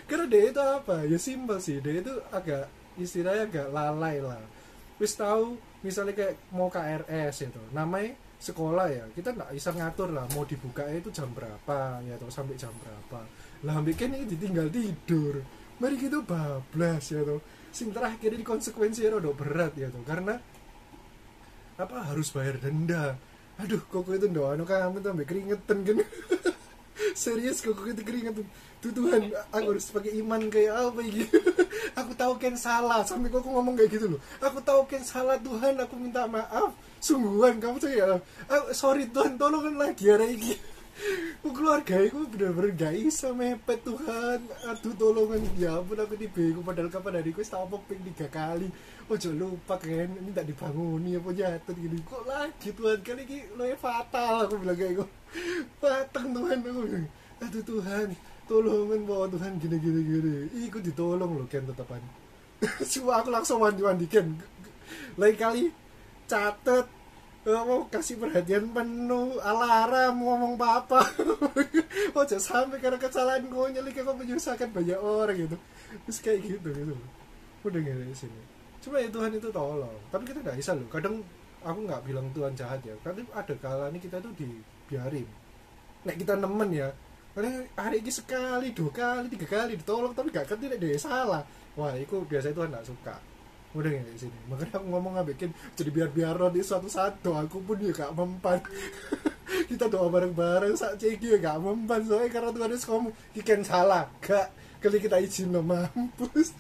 Karena dia itu apa ya, simpel sih, dia itu agak istilahnya agak lalai lah. Wis tahu misalnya kayak mau KRS itu namanya sekolah ya, kita nggak bisa ngatur lah mau dibuka itu jam berapa ya atau sampai jam berapa lah, bikin ini ditinggal tidur, mari gitu bablas ya toh. Sing terakhir ini konsekuensinya rada berat ya toh, karena apa harus bayar denda. Aduh Koko itu doa kamu tuh sampai keringetan kan. Serius Koko itu keringetan tuh Tuhan, aku harus pakai iman kayak apa gitu. Aku tahu Ken salah, sampai Koko ngomong kayak gitu loh, aku tahu Ken salah Tuhan, aku minta maaf sungguhan, kamu tuh ya sorry Tuhan, tolongin lagi hari ini. keluarga aku bener-bener gak bisa mepet Tuhan, aduh tolongan ya ampun aku dibego padahal kapan hari aku stopok ping 3 kali, ojo lupa kan ini tak dibanguni apa jatuh gini kok lagi Tuhan kali ini lo fatal aku bilang kayak gitu pateng Tuhan aku bilang aduh Tuhan tolongan bawa Tuhan gini iku ditolong loh kan tetapan cuma aku langsung mandi kan lain kali catet mau kasih perhatian penuh alarm ngomong apa oh jangan sampai karena kesalahan konyol kok menyusahkan banyak orang gitu terus kayak gitu udah nggak dari sini cuma ya Tuhan itu tolong tapi kita nggak bisa loh kadang aku nggak bilang Tuhan jahat ya karena ada kalanya kita tuh dibiarin nek kita nemen ya karena hari ini sekali 2 kali 3 kali ditolong tapi gak ngerti dia salah wah itu biasanya Tuhan nggak suka udah nggak di sini makanya aku ngomong bikin jadi biar di suatu aku pun ya gak mempan kita doa bareng-bareng saat ceki ya gak mempan soalnya karena Tuhan itu ngomong ikan salah gak kali kita izin lo mampus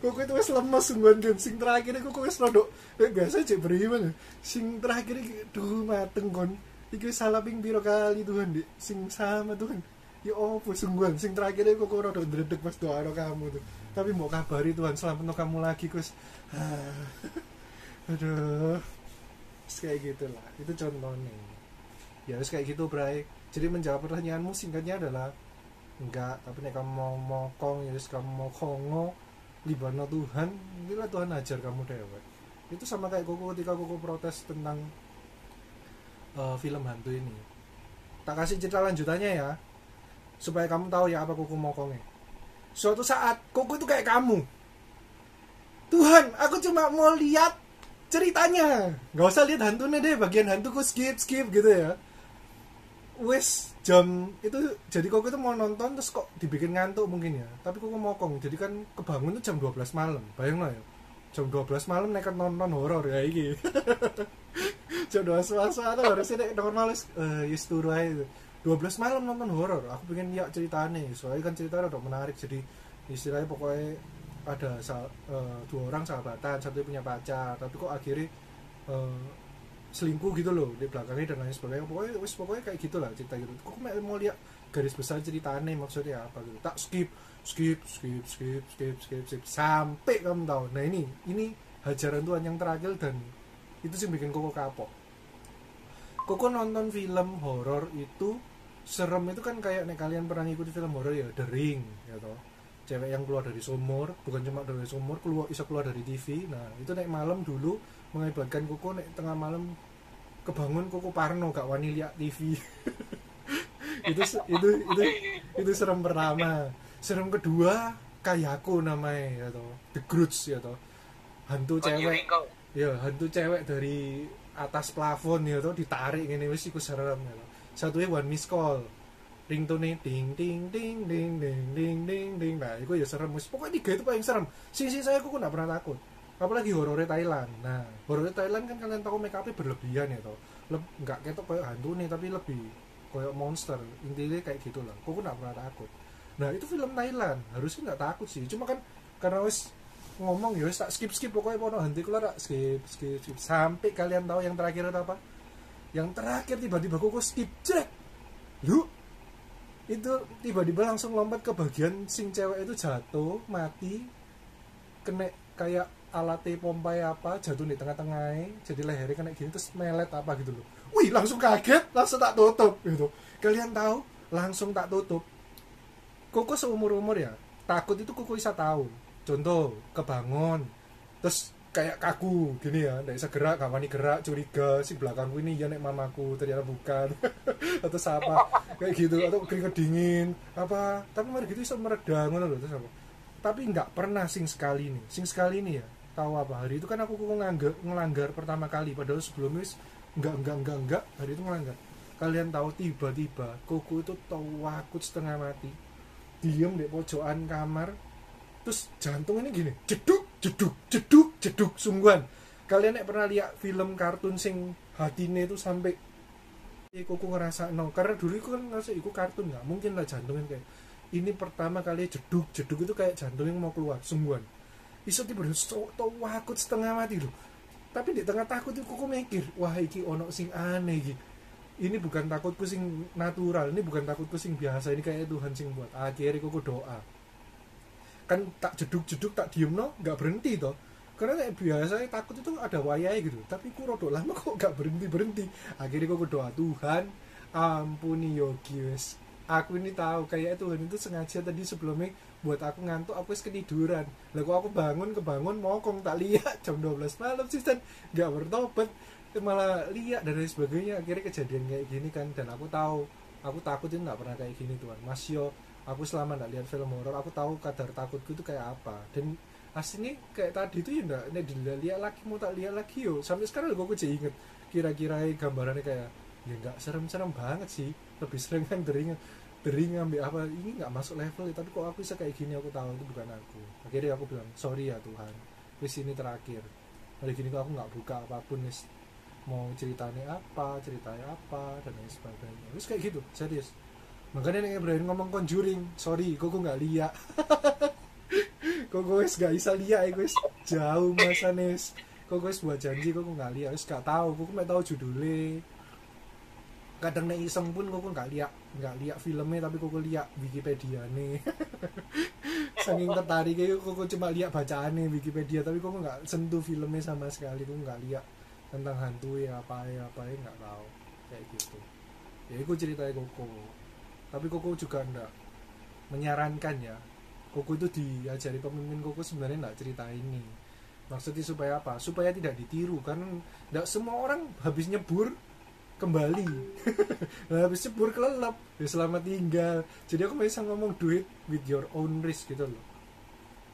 kok itu wes lemas sungguhan kan sing terakhir kok wes rodok biasa cek beriman sing terakhir duh mateng kon iki salah ping piro kali Tuhan di sing sama Tuhan ya opo sungguhan sing terakhir kok rodok ndredeg pas doa kamu tuh tapi mau kabari Tuhan selamat kamu lagi Gus aduh kayak gitulah itu contohnya ya harus kayak gitu Bray jadi menjawab pertanyaanmu singkatnya adalah enggak tapi nek kamu mau mokong ya kamu mau kongo libano Tuhan bila Tuhan ajar kamu dewek itu sama kayak Koko ketika Koko protes tentang film hantu ini tak kasih cerita lanjutannya ya supaya kamu tahu ya apa Koko mokongnya. Suatu saat Koko itu kayak kamu Tuhan aku cuma mau lihat ceritanya gak usah lihat hantunya deh bagian hantuku skip gitu ya wes jam itu jadi Koko itu mau nonton terus kok dibikin ngantuk mungkin ya tapi Koko mokong jadi kan kebangun itu jam 12 malam bayang lah ya jam 12 malam nekat nonton horor ya ini jam 12 malam harusnya normal yes turu aja 12 malam nonton horor aku pengen lihat ceritanya soalnya kan ceritanya udah menarik jadi istilahnya pokoknya ada 2 orang sahabatan satu punya pacar tapi kok akhirnya selingkuh gitu loh di belakangnya dan lain sebagainya pokoknya kayak gitulah cerita gitu kok mau lihat garis besar ceritanya maksudnya apa gitu tak skip sampai kamu tahu nah ini hajaran Tuhan yang terakhir dan itu sih bikin Koko kapok. Koko nonton film horor itu serem itu kan kayak nek kalian pernah ngikuti film horor ya The Ring ya toh cewek yang keluar dari sumur bukan cuma dari sumur bisa keluar dari TV nah itu nek malam dulu mengakibatkan Koko nek tengah malam kebangun Koko parno gak wani lihat TV itu serem pertama serem kedua kayak aku namanya ya toh The Grudge ya toh hantu cewek dari atas plafon ya toh ditarik ngene wis iku serem ya toh satunya one miss call ringtone ding ding ding ding ding ding ding ding nah itu ya serem pokoknya 3 itu paling serem sisi saya aku nggak pernah takut apalagi horornya Thailand nah horornya Thailand kan kalian tahu make upnya berlebihan ya toh nggak ketok kayak hantu nih tapi lebih kayak monster intinya kayak gitulah aku nggak pernah takut nah itu film Thailand harusnya nggak takut sih cuma kan karena wis ngomong ya wis tak skip pokoknya pono hantu keluar skip sampai kalian tahu yang terakhir itu apa yang terakhir tiba-tiba Koko skip jelek lu itu tiba-tiba langsung lompat ke bagian sing cewek itu jatuh mati kena kayak alat pompai apa jatuh di tengah-tengahnya jadi lehernya kena gini terus melet apa gitu loh wih langsung kaget langsung tak tutup gitu kalian tahu langsung tak tutup Koko seumur-umur ya takut itu Koko bisa tahu contoh kebangun terus kayak kaku gini ya nggak bisa gerak gak wani gerak curiga si belakangku ini ya nek mamaku ternyata bukan atau siapa kayak gitu atau keringet dingin apa tapi mari gitu bisa meredam loh terus apa tapi nggak pernah sing sekali ini ya tahu apa hari itu kan aku ngelanggar pertama kali padahal sebelumnya enggak hari itu ngelanggar kalian tahu tiba-tiba Koko itu takut setengah mati diem di pojokan kamar terus jantung ini gini jeduk sungguhan kalian nek pernah lihat film kartun sing hatine itu sampai Koko ngerasa no karena dulu itu kan ngerasa itu kartun nggak mungkin lah jantungnya kayak ini pertama kali jeduk itu kayak jantung yang mau keluar sungguhan iso tiba-tiba takut setengah mati loh tapi di tengah takut itu Koko mikir wah iki ono sing aneh iki ini bukan takutku sing natural, ini bukan takutku sing biasa, ini kayak Tuhan sing buat. Akhirnya aku doa kan, tak jeduk-jeduk tak diem no, nggak berhenti toh, karena kayak biasanya takut itu ada wayai gitu, tapi ku rodok lama kok nggak berhenti. Akhirnya aku doa, Tuhan ampuni Yogi wes, aku ini tahu kayak Tuhan itu sengaja tadi sebelumnya buat aku ngantuk, aku wes ketiduran, lalu aku kebangun mokong tak lihat jam 12 malam sih, dan nggak bertobat malah lihat dan lain sebagainya. Akhirnya kejadian kayak gini kan, dan aku tahu aku takut itu nggak pernah kayak gini Tuhan Mas yo. Aku selama nggak lihat film horor, aku tahu kadar takutku itu kayak apa, dan aslinya kayak tadi itu ya nggak dilihat lagi, mau tak lihat lagi yo, sampai sekarang aku jadi inget kira-kira gambarannya kayak ya nggak serem-serem banget sih, lebih sering kan dering ambil apa ini nggak masuk level, tapi kok aku bisa kayak gini, aku tahu itu bukan aku. Akhirnya aku bilang sorry ya Tuhan, wis ini terakhir, hari gini aku nggak buka apapun, wis mau ceritanya apa dan lain sebagainya, wis kayak gitu serius. Makanya nih Ibrahim ngomong Conjuring, sorry kok nggak lihat kok wis gak bisa lihat, wis jauh masa nes, kok wis buat janji kok nggak lihat, wis gak tahu, kok nggak tahu judulnya. Kadang nek iseng pun kok nggak lihat filmnya, tapi kok lihat Wikipedia nih saking tertariknya kok cuma lihat bacaannya Wikipedia, tapi kok nggak sentuh filmnya sama sekali, kok nggak lihat tentang hantu ya apa nggak tahu kayak gitu. Ya itu ceritanya Koko, tapi Koko juga enggak menyarankan ya, Koko itu diajari pemimpin Koko sebenarnya enggak cerita ini. Maksudnya supaya apa? Supaya tidak ditiru, karena enggak semua orang habis nyebur kembali habis nyebur kelelep ya selamat tinggal. Jadi aku bisa ngomong do it with your own risk gitu loh.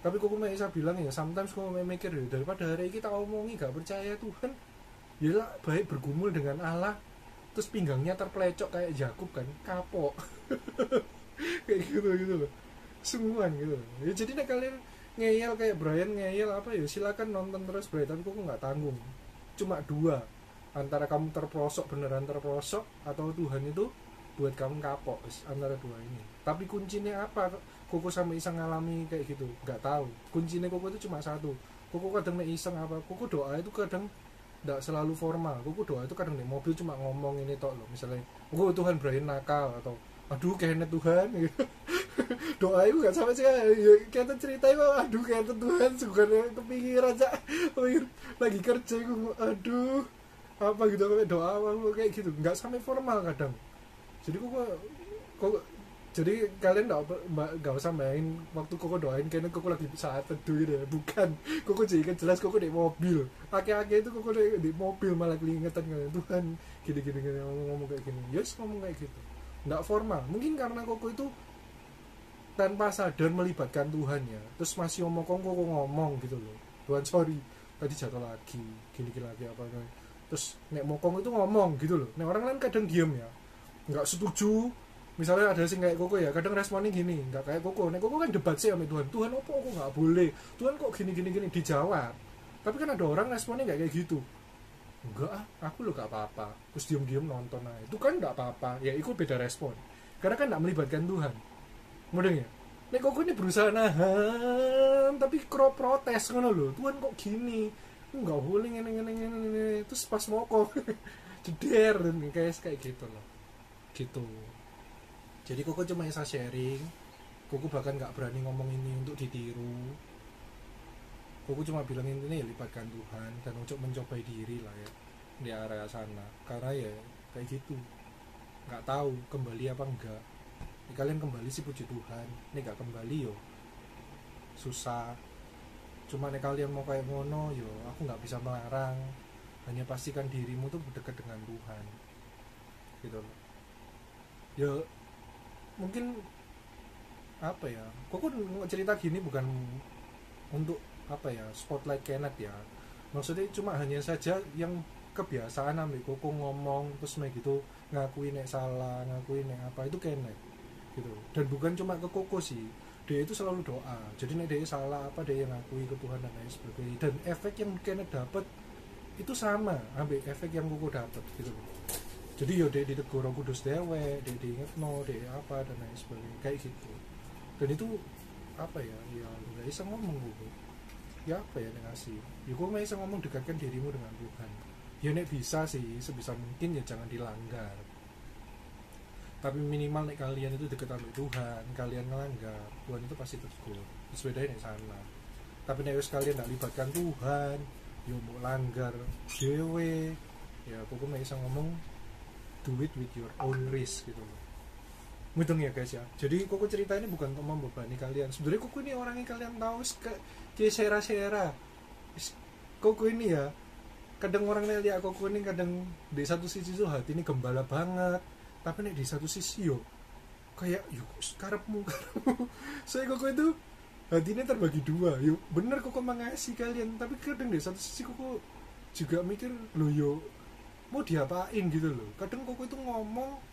Tapi Koko bisa bilang ya, sometimes Koko mikir ya, daripada hari kita omongi gak percaya Tuhan, ya lah baik bergumul dengan Allah terus pinggangnya terpelecok kayak Yakub kan, kapok kayak gitu loh, sungguhan gitu loh. Ya jadi nek kalian ngeyel kayak Brian ngeyel apa ya, silakan nonton terus Brian, tapi kok nggak tanggung. Cuma dua, antara kamu terprosok beneran terprosok, atau Tuhan itu buat kamu kapok, antara dua ini. Tapi kuncinya apa Koko sampai iseng ngalami kayak gitu, nggak tahu. Kuncinya Koko itu cuma satu, Koko kadang iseng apa, Koko doa itu kadang nggak selalu formal. Koko doa itu kadang di mobil cuma ngomong ini tok loh, misalnya oh Tuhan Brian nakal, atau aduh kayaknya Tuhan gitu. Doa itu nggak sama sih ya, kita ceritain aduh kayaknya Tuhan sebenarnya kepikiran aja lagi kerja gue aduh apa gitu, kayak doa apa kayak gitu, nggak sampai formal kadang. Jadi kok jadi kalian nggak usah main waktu Koko doain kayaknya Koko lagi saat teduh gitu ya, bukan. Koko jadi jelas Koko di mobil, akhir-akhir itu Koko di mobil malah keingetan kalian Tuhan gini ngomong kayak gini, yes ngomong kayak gitu, nggak formal. Mungkin karena Koko itu tanpa sadar melibatkan Tuhan ya, terus masih Koko ngomong gitu loh, Tuhan sorry tadi jatuh lagi gini lagi apa, terus nek mokong itu ngomong gitu loh. Nek orang lain kadang diem ya, nggak setuju. Misalnya ada sing kayak Koko ya, kadang responnya gini, nggak kayak Koko. Nek Koko kan debat sih sama Tuhan apa kok nggak boleh, Tuhan kok gini dijawab. Tapi kan ada orang responnya nggak kayak gitu, enggak aku lo nggak apa-apa, terus diem nonton aja, itu kan nggak apa-apa ya, itu beda respon karena kan nggak melibatkan Tuhan. Kemudian ya nek Koko ini berusaha nahan, tapi protes ngono loh, Tuhan kok gini nggak boleh ngene terus pas mokong jeder dan kayak gitu loh gitu. Jadi Koko cuma bisa sharing, Koko bahkan nggak berani ngomong ini untuk ditiru. Koko cuma bilang ini ya libatkan Tuhan dan untuk mencoba diri lah ya di area sana, karena ya kayak gitu, nggak tahu kembali apa enggak. Ini kalian kembali sih puji Tuhan, ini nggak kembali yo susah. Cuma nih kalian mau kayak ngono yo aku nggak bisa melarang, hanya pastikan dirimu tuh dekat dengan Tuhan gitu loh. Yo mungkin apa ya, Koko cerita gini bukan untuk apa ya spotlight Kenneth ya, maksudnya cuma hanya saja yang kebiasaan ambil Koko ngomong terus kayak gitu ngakuin nek salah, ngakuin nek apa itu Kenneth gitu. Dan bukan cuma ke Koko sih, dia itu selalu doa. Jadi nek dia salah apa dia yang ngakui ke Tuhan dan lain sebagainya, dan efek yang Kenneth dapat itu sama ambil efek yang Koko dapat gitu. Jadi yo dia ditegur Roh Kudus dewe, dia diingetno, dia apa dan lain sebagainya kayak gitu. Dan itu apa ya, ya nggak bisa ngomong Koko. Ya apa ya ngasih. Ya Koko nggak bisa ngomong dekatkan dirimu dengan Tuhan. Ya nek bisa sih sebisa mungkin ya jangan dilanggar. Tapi minimal nek kalian itu dekat sama Tuhan, kalian ngelanggar, Tuhan itu pasti tegur. Terus bedanya nek sana. Tapi nek wis kalian nggak libatkan Tuhan, yo mau langgar dewe, ya aku mah bisa ngomong do it with your own risk gitu loh. Mudeng ya guys ya. Jadi koko cerita ini bukan untuk membebani kalian. Sebenarnya koko ini orangnya kalian tahu kayak sera-sera. Koko ini ya, kadang orang lihat koko ini kadang di satu sisi tuh hati ini gembala banget, tapi nih di satu sisi yo kayak yuk karepmu. Saya koko itu hatinya terbagi dua. Yuk bener koko mengasihi kalian, tapi kadang di satu sisi koko juga mikir loh yo mau diapain gitu loh. Kadang koko itu ngomong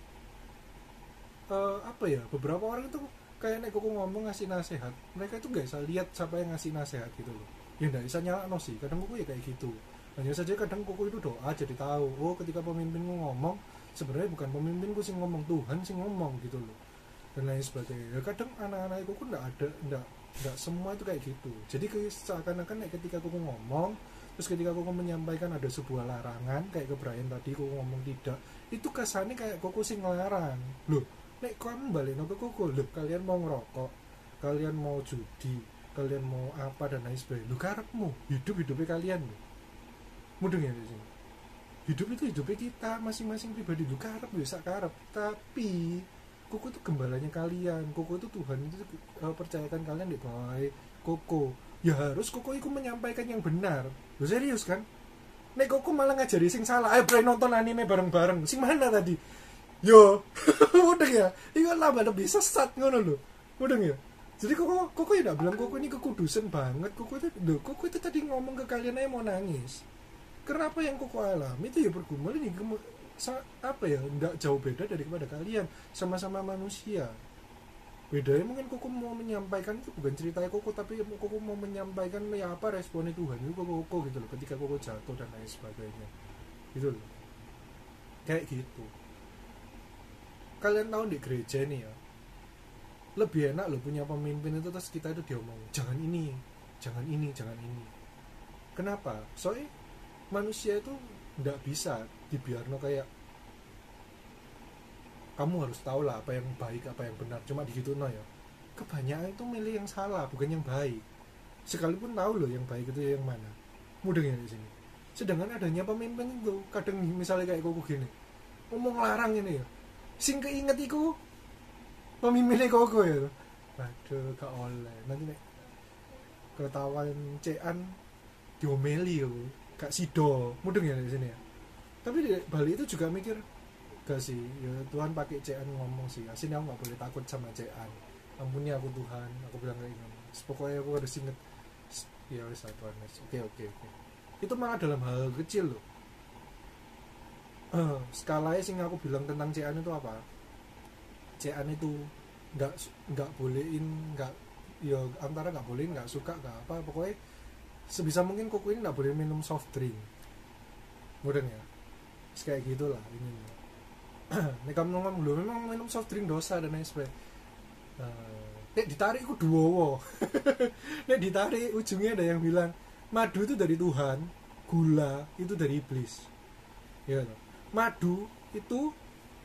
apa ya, beberapa orang itu kayak nek koko ngomong ngasih nasihat, mereka itu gak bisa lihat siapa yang ngasih nasihat gitu loh. Ya gak bisa nyalakno sih, kadang koko ya kayak gitu. Hanya saja kadang koko itu doa jadi tahu, oh ketika pemimpinku ngomong sebenarnya bukan pemimpinku sih ngomong, Tuhan sih ngomong gitu loh, dan lain sebagainya. Ya kadang anak-anak koko nggak semua itu kayak gitu. Jadi seakan-akan ketika koko ngomong, terus ketika koko menyampaikan ada sebuah larangan kayak ke Brian tadi, koko ngomong tidak, itu kesannya kayak koko sih ngelarang loh. Nek kamu balik ke koko, loh kalian mau ngerokok, kalian mau judi, kalian mau apa dan lain sebagainya, lu karepmu, hidupnya kalian loh. Mudeng ya di sini. Hidup itu hidupnya kita masing-masing pribadi, lu karep bisa karep, tapi koko itu gembalanya kalian, koko itu Tuhan itu percayakan kalian di bawah koko. Ya harus koko itu menyampaikan yang benar. Lu serius kan? Nek koko malah ngajari sing salah. Ayo Bray nonton anime bareng-bareng. Sing mana tadi? Yo, mudeng ya. Iku tambah lebih sesat ngono lho. Mudeng ya. Jadi koko ya enggak bilang koko ini kekudusan banget. Koko itu tadi ngomong ke kalian aja mau nangis. Kenapa yang koko alami itu ya pergumulan ini apa ya, enggak jauh beda daripada kalian, sama-sama manusia. Bedanya mungkin koko mau menyampaikan itu bukan ceritanya koko, tapi koko mau menyampaikan ya apa responnya Tuhan itu koko gitu loh, ketika koko jatuh dan lain sebagainya gitu loh. Kayak gitu. Kalian tahu di gereja nih ya, lebih enak loh punya pemimpin itu, terus kita itu diomong jangan ini, jangan ini, jangan ini. Kenapa? Soalnya manusia itu nggak bisa dibiarno kayak kamu harus tahu lah apa yang baik apa yang benar, cuma digitu no ya. Kebanyakan itu milih yang salah bukan yang baik, sekalipun tahu loh yang baik itu yang mana. Mudeng ya di sini. Sedangkan adanya pemimpin itu kadang misalnya kayak koko gini ngomong larang ini ya, sing keinget iku pemimpinnya koko ya. Aduh gak oleh nanti nek ketahuan cean diomeli yo gak sido. Mudeng ya di sini ya. Tapi di Bali itu juga mikir gak sih ya, Tuhan pakai cean ngomong sih, aslinya aku gak boleh takut sama cean, ampuni aku Tuhan, aku bilang kayak gini. Pokoknya aku harus inget ya wis Tuhan. Oke. Itu malah dalam hal kecil loh. Skalanya sih aku bilang tentang cean itu apa, cean itu nggak bolehin, nggak ya antara nggak bolehin, nggak suka, nggak apa, pokoknya sebisa mungkin koko ini nggak boleh minum soft drink. Mudeng ya, kayak gitulah ini. Nek kamu ngomong dulu memang minum soft drink dosa dan lain sebagainya. Nek ditarik ku duwowo. Nek ditarik ujungnya ada yang bilang madu itu dari Tuhan, gula itu dari iblis. Ya, madu itu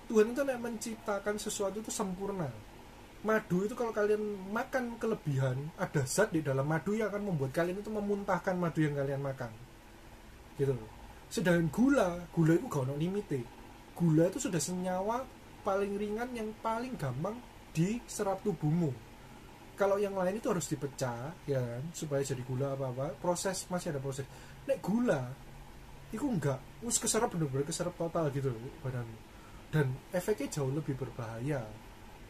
Tuhan itu menciptakan sesuatu itu sempurna. Madu itu kalau kalian makan kelebihan, ada zat di dalam madu yang akan membuat kalian itu memuntahkan madu yang kalian makan. Gitu. Sedangkan gula itu gak ada limite. Gula itu sudah senyawa paling ringan yang paling gampang diserap tubuhmu. Kalau yang lain itu harus dipecah ya kan, supaya jadi gula apa-apa, masih ada proses. Nek gula itu enggak, terus keserap bener-bener keserap total gitu loh badanmu. Dan efeknya jauh lebih berbahaya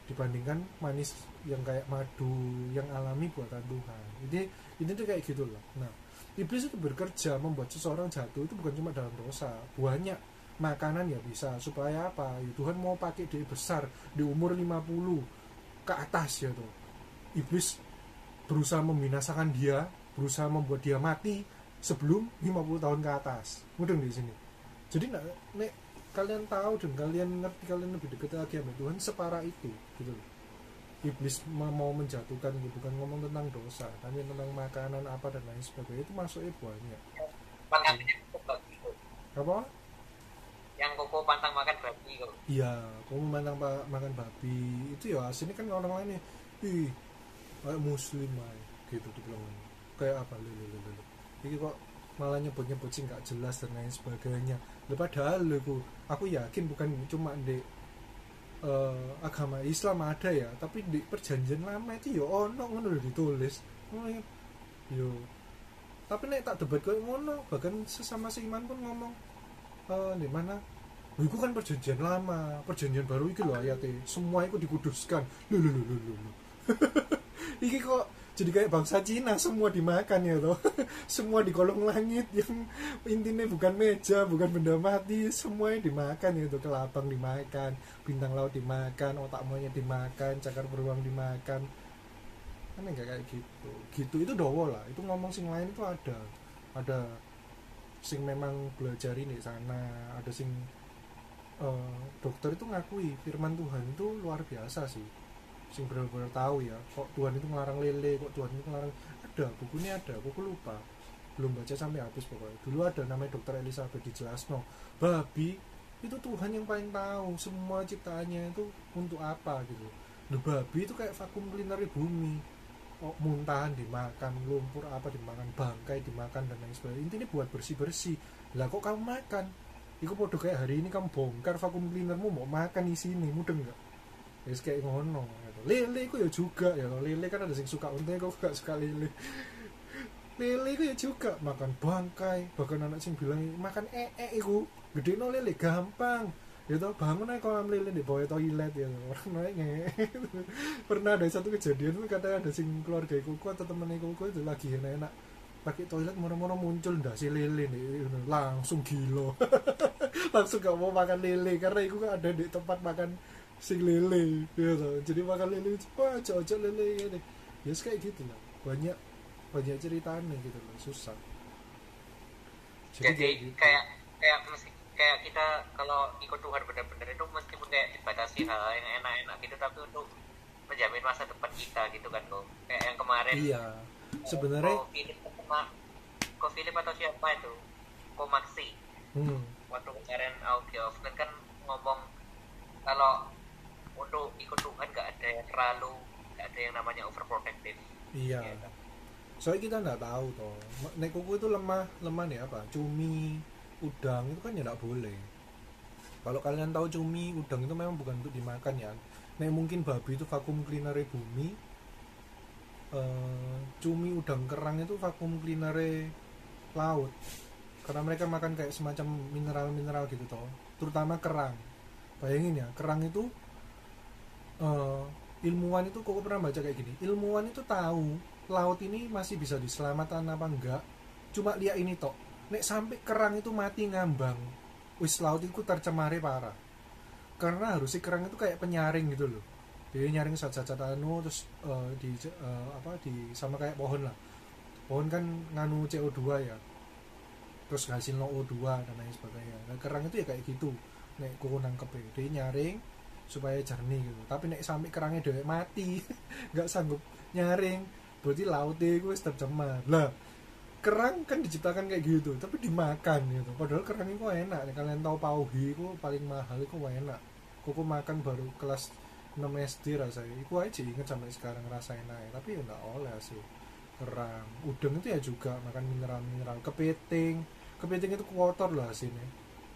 dibandingkan manis yang kayak madu yang alami buatan Tuhan. Jadi ini tuh kayak gitu loh. Nah, iblis itu bekerja membuat seseorang jatuh itu bukan cuma dalam dosa, banyak makanan ya bisa, supaya apa ya, Tuhan mau pakai dia besar di umur 50 ke atas ya tuh. Iblis berusaha membinasakan dia, berusaha membuat dia mati sebelum 50 tahun ke atas. Mudeng di sini. Jadi nek kalian tahu dan kalian ngerti, kalian lebih dekat lagi sama Tuhan, separah itu gitu loh. Iblis mau menjatuhkan itu bukan ngomong tentang dosa, tapi tentang makanan apa dan lain sebagainya, itu masuknya banyak. Apa? yang koko pantang makan babi kok. Iya, kamu pantang makan babi itu ya aslinya kan orang lainnya, ih kayak muslim aja gitu tuh bilang kayak apa lho ini kok malah nyebut sih nggak jelas dan lain sebagainya. Padahal aku yakin bukan cuma di agama Islam ada ya, tapi di perjanjian lama itu ya ono ngono lho ditulis yo. Tapi nek tak debat koyo ngono, bahkan sesama seiman pun ngomong di mana itu kan perjanjian lama, perjanjian baru itu loh ayatnya semua itu dikuduskan. Loh. Iki kok jadi kayak bangsa Cina, semua dimakan ya toh. Semua di kolong langit yang intinya bukan meja, bukan benda mati, semuanya dimakan ya toh. Kelabang dimakan, bintang laut dimakan, otak monyet dimakan, cakar beruang dimakan. Kan enggak kayak gitu. Gitu itu dowo lah. Itu ngomong sing lain itu ada sing memang belajar ini sana, ada sing dokter itu ngakui firman Tuhan itu luar biasa sih, sing benar-benar tahu ya kok Tuhan itu ngelarang lele, kok Tuhan itu ngelarang, ada bukunya, ada aku lupa, belum baca sampai habis pokoknya. Dulu ada namanya dokter Elizabeth dijelasno babi itu Tuhan yang paling tahu semua ciptaannya itu untuk apa gitu. Nah, babi itu kayak vakum cleaner bumi, muntahan dimakan, lumpur apa dimakan, bangkai dimakan dan lain sebagainya, intinya buat bersih-bersih. Lah kok kamu makan? Iku podo kayak hari ini kamu bongkar vakum cleanermu mau makan di sini, mudeng enggak? Wis kayak ngono. Lele iku ya juga ya, lele kan ada yang suka unte, kok gak suka lele. Lele iku ya juga makan bangkai, bahkan anak sing bilang makan iku gedeno lele gampang. Ya tau bangun aja kolam lele di bawah toilet ya, orang naik pernah ada satu kejadian tuh katanya ada sing keluarga iku atau temen iku itu lagi enak pakai toilet moro-moro muncul ndasi lele nih, langsung gila. Langsung gak mau makan lele karena itu kan ada di tempat makan sing lele gitu. Jadi makan lele wah cocok lele ini ya kayak gitu lah, banyak ceritanya gitu loh, susah. Jadi gitu. kayak kita kalau ikut Tuhan benar-benar itu meskipun kayak dibatasi hal yang enak-enak gitu, tapi untuk menjamin masa depan kita gitu kan kok. Kayak yang kemarin iya sebenarnya Ko Philip atau siapa itu, Ko Maxi waktu kemarin audio offline kan ngomong kalau untuk ikut Tuhan gak ada yang namanya overprotective. Iya ya, kan? Soalnya kita nggak tahu toh nek kuku itu lemah nih apa cumi udang itu kan ya nggak boleh. Kalau kalian tahu cumi udang itu memang bukan untuk dimakan ya. Nek mungkin babi itu vakum cleaner bumi, cumi udang kerang itu vakum cleaner laut, karena mereka makan kayak semacam mineral gitu toh, terutama kerang. Bayangin ya, kerang itu ilmuwan itu kok pernah baca kayak gini, ilmuwan itu tahu laut ini masih bisa diselamatkan apa enggak cuma lihat ini toh, nek sampai kerang itu mati ngambang wis laut itu tercemari parah. Karena harusnya kerang itu kayak penyaring gitu loh, dia nyaring zat-zat anu terus di sama kayak pohon lah, pohon kan nganu CO2 ya, terus hasil O2 dan lain sebagainya. Nah, kerang itu ya kayak gitu, nek kuku nangkep dia nyaring supaya jernih gitu. Tapi nek sampai kerangnya dewek mati nggak sanggup nyaring, berarti lautnya itu tercemar lah. Kerang kan diciptakan kayak gitu tapi dimakan gitu, padahal kerang itu enak nih. Kalian tahu pauhi itu paling mahal itu enak, kuku makan baru kelas 6 SD rasanya itu aja inget sampai sekarang rasain naik, tapi ya nggak oleh sih. Kerang udang itu ya juga makan mineral kepiting itu kotor lah sini.